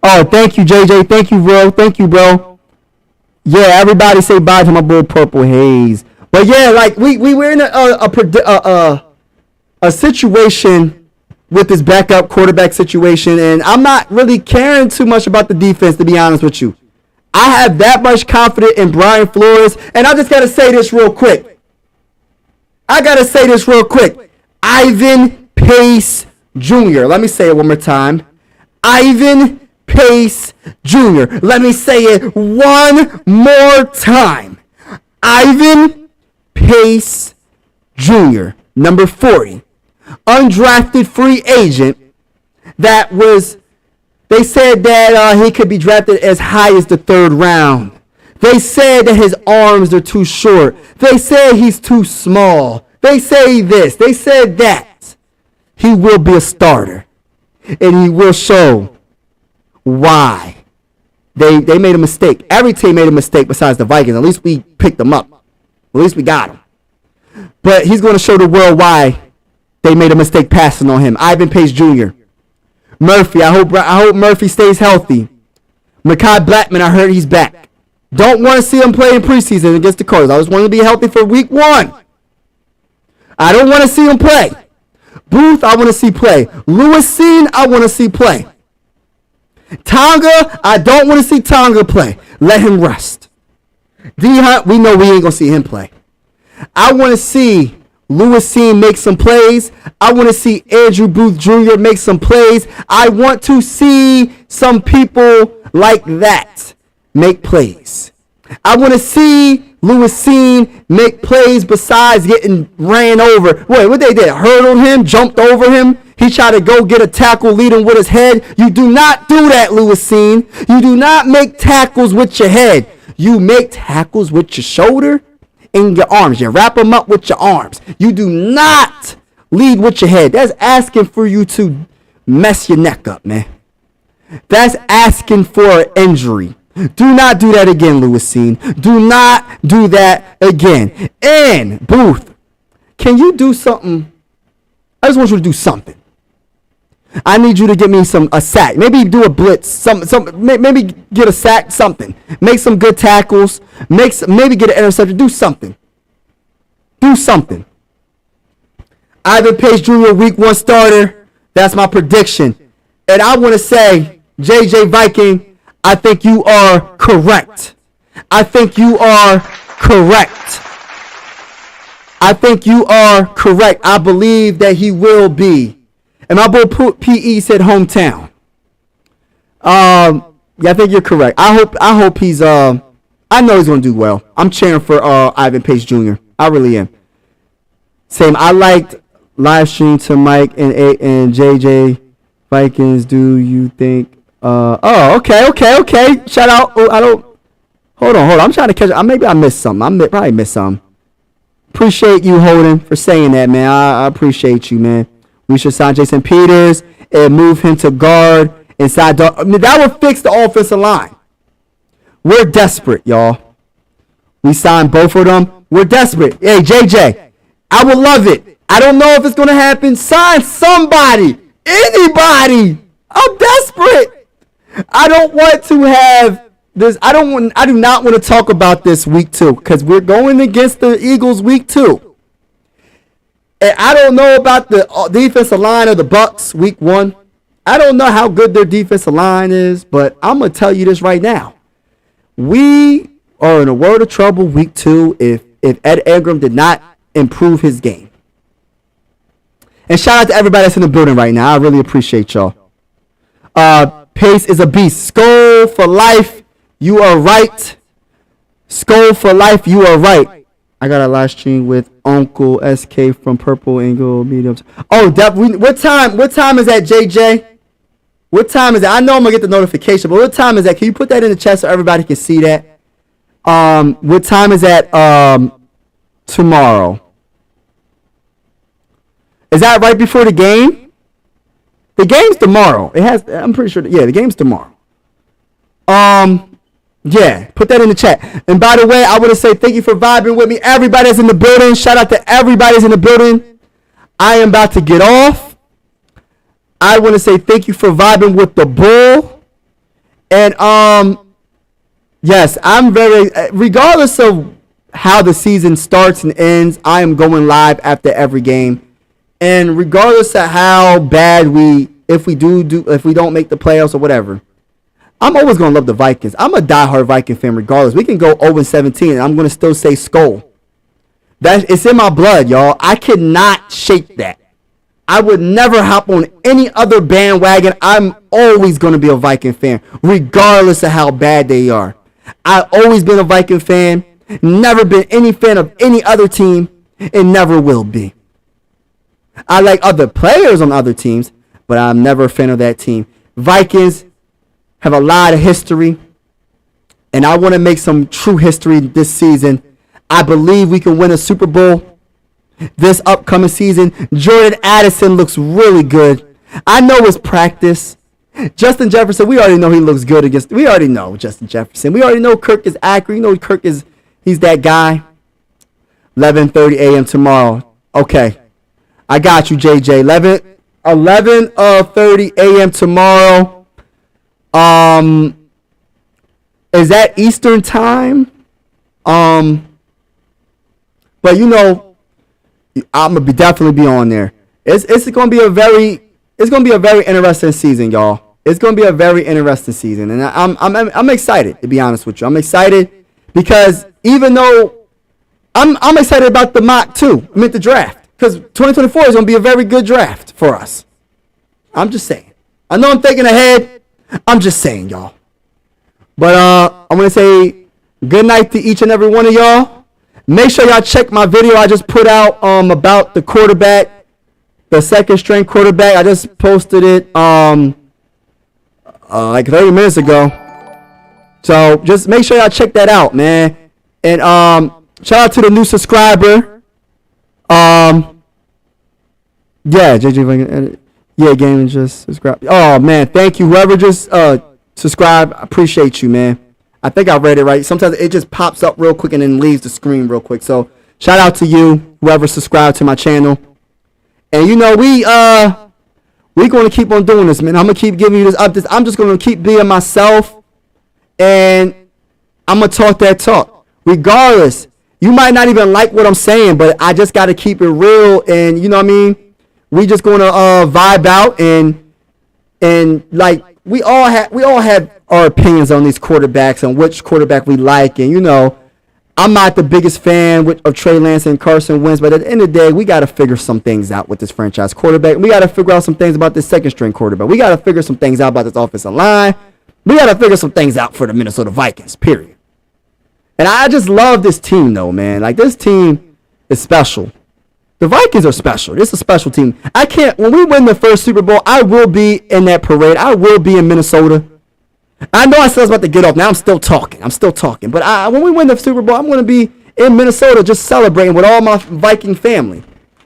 Oh, thank you, JJ. Thank you, bro. Yeah, everybody say bye to my boy Purple Haze. But yeah, like we were in a situation with this backup quarterback situation, and I'm not really caring too much about the defense, to be honest with you. I have that much confidence in Brian Flores, and I just got to say this real quick. Ivan Pace Jr. Let me say it one more time. Ivan Pace Jr. Let me say it one more time. Ivan Pace Jr., number 40. Undrafted free agent that was, they said that he could be drafted as high as the 3rd round. They said that his arms are too short. They said he's too small. They say this. They said that. He will be a starter. And he will show why. They made a mistake. Every team made a mistake besides the Vikings. At least we picked them up. At least we got him. But he's going to show the world why they made a mistake passing on him. Ivan Pace Jr. Murphy, I hope Murphy stays healthy. Mekhi Blackman, I heard he's back. Don't want to see him play in preseason against the Cardinals. I just want him to be healthy for week 1. I don't want to see him play. Booth, I want to see play. Lewis Cine, I want to see play. Tonga, I don't want to see Tonga play. Let him rest. D Hunt, we know we ain't going to see him play. I want to see Lewis Cine make some plays. I want to see Andrew Booth Jr. make some plays. I want to see some people like that make plays. I want to see Lewis Cine make plays besides getting ran over. Wait, what they did? Hurdled him, jumped over him. He tried to go get a tackle, lead him with his head. You do not do that, Lewis Cine. You do not make tackles with your head. You make tackles with your shoulder and your arms. You wrap them up with your arms. You do not lead with your head. That's asking for you to mess your neck up, man. That's asking for an injury. Do not do that again, Lewis Cine. Do not do that again. And Booth, can you do something? I just want you to do something. I need you to get me a sack. Maybe do a blitz. Maybe get a sack. Something. Make some good tackles. Maybe get an interception. Do something. Do something. Ivan Pace Jr. Week 1 starter. That's my prediction. And I want to say, JJ Viking, I think you are correct. I think you are correct. I think you are correct. I believe that he will be. And my boy PE said hometown. Yeah, I think you're correct. I hope he's I know he's gonna do well. I'm cheering for Ivan Pace Jr. I really am. Same. I liked live stream to Mike and JJ Vikings. Do you think okay. Shout out. Oh, I don't hold on. I'm trying to catch maybe I missed something. Probably missed something. Appreciate you, Holden, for saying that, man. I appreciate you, man. We should sign Jason Peters and move him to guard inside. That would fix the offensive line. We're desperate, y'all. We signed both of them. We're desperate. Hey, JJ, I would love it. I don't know if it's going to happen. Sign somebody. Anybody. I'm desperate. I don't want to have this. I do not want to talk about this week 2 because we're going against the Eagles week 2. And I don't know about the defensive line of the Bucs week 1. I don't know how good their defensive line is, but I'm going to tell you this right now. We are in a world of trouble week 2 if Ed Ingram did not improve his game. And shout out to everybody that's in the building right now. I really appreciate y'all. Pace is a beast. Skull for life. You are right. Skull for life. You are right. I got a live stream with Uncle SK from Purple Angle Medium. Oh, what time is that, JJ? What time is that? I know I'm going to get the notification, but what time is that? Can you put that in the chat so everybody can see that? What time is that tomorrow? Is that right before the game? The game's tomorrow. I'm pretty sure. The game's tomorrow. Yeah, put that in the chat. And by the way, I want to say thank you for vibing with me. Everybody that's in the building. Shout out to everybody that's in the building. I am about to get off. I want to say thank you for vibing with the bull. And yes, I'm very, regardless of how the season starts and ends, I am going live after every game. And regardless of how bad if we don't make the playoffs or whatever, I'm always going to love the Vikings. I'm a diehard Viking fan regardless. We can go 0-17 and I'm going to still say Skull. It's in my blood, y'all. I cannot shake that. I would never hop on any other bandwagon. I'm always going to be a Viking fan regardless of how bad they are. I've always been a Viking fan. Never been any fan of any other team and never will be. I like other players on other teams, but I'm never a fan of that team. Vikings have a lot of history, and I want to make some true history this season. I believe we can win a Super Bowl this upcoming season. Jordan Addison looks really good. I know it's practice. Justin Jefferson, we already know he looks good against. We already know Justin Jefferson. We already know Kirk is accurate. You know he's that guy. 11:30 a.m. tomorrow. Okay, I got you, JJ. 11:30 a.m. tomorrow. is that Eastern time. But you know, I'm gonna definitely be on there. It's gonna be a very interesting season, y'all. It's gonna be a very interesting season, and I'm excited, to be honest with you. I'm excited because even though I'm excited about the mock too. I mean the draft, because 2024 is gonna be a very good draft for us. I'm just saying. I know I'm thinking ahead. I'm just saying, y'all. But I'm gonna say good night to each and every one of y'all. Make sure y'all check my video I just put out about the quarterback, the second string quarterback. I just posted it like 30 minutes ago. So just make sure y'all check that out, man. And shout out to the new subscriber. Yeah, JJ Vikings. Yeah, game just subscribe. Oh man, thank you. Whoever just subscribe, I appreciate you, man. I think I read it right. Sometimes it just pops up real quick and then leaves the screen real quick. So shout out to you, whoever subscribed to my channel. And you know, we gonna keep on doing this, man. I'm gonna keep giving you this updates. I'm just gonna keep being myself, and I'm gonna talk that talk. Regardless, you might not even like what I'm saying, but I just gotta keep it real, and you know what I mean? We just gonna vibe out and like we all have our opinions on these quarterbacks and which quarterback we like, and you know, I'm not the biggest fan of Trey Lance and Carson Wentz, but at the end of the day, we got to figure some things out with this franchise quarterback. We got to figure out some things about this second string quarterback. We got to figure some things out about this offensive line. We got to figure some things out for the Minnesota Vikings, period. And I just love this team, though, man. Like, this team is special. The Vikings are special. This is a special team. When we win the first Super Bowl, I will be in that parade. I will be in Minnesota. I know I said I was about to get off. Now I'm still talking. But when we win the Super Bowl, I'm going to be in Minnesota just celebrating with all my Viking family.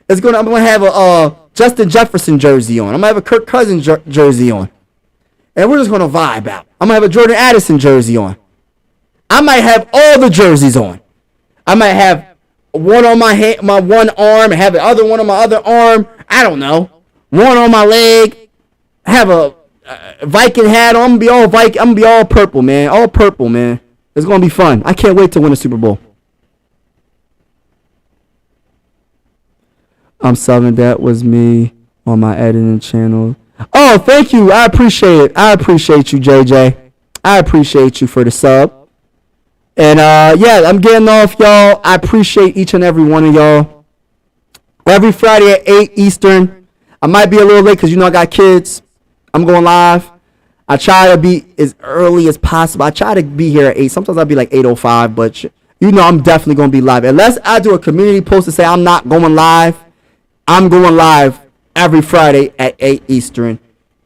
I'm going to have a Justin Jefferson jersey on. I'm going to have a Kirk Cousins jersey on. And we're just going to vibe out. I'm going to have a Jordan Addison jersey on. I might have all the jerseys on. I might have one on my hand, my one arm, and have the other one on my other arm. I don't know. One on my leg. Have a Viking hat on. I'm gonna be all Viking. I'm gonna be all purple, man. All purple, man. It's gonna be fun. I can't wait to win the Super Bowl. I'm subbing. That was me on my editing channel. Oh, thank you. I appreciate it. I appreciate you, JJ. I appreciate you for the sub. And yeah, I'm getting off, y'all. I appreciate each and every one of y'all. Every Friday at 8 Eastern. I might be a little late because you know I got kids. I'm going live. I try to be as early as possible. I try to be here at 8. Sometimes I'll be like 8:05, but you know I'm definitely going to be live. Unless I do a community post to say I'm not going live, I'm going live every Friday at 8 Eastern.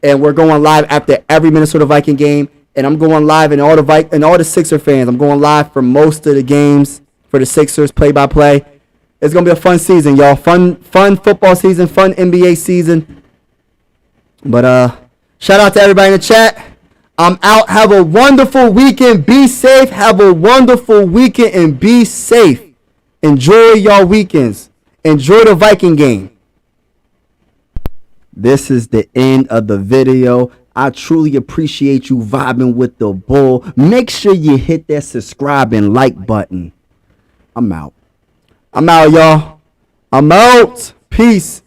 And we're going live after every Minnesota Viking game. And I'm going live and all the Sixer fans. I'm going live for most of the games for the Sixers play-by-play. It's going to be a fun season, y'all. Fun football season, fun NBA season. But shout out to everybody in the chat. I'm out. Have a wonderful weekend. Be safe. Have a wonderful weekend and be safe. Enjoy y'all weekends. Enjoy the Viking game. This is the end of the video. I truly appreciate you vibing with the bull. Make sure you hit that subscribe and like button. I'm out. I'm out, y'all. I'm out. Peace.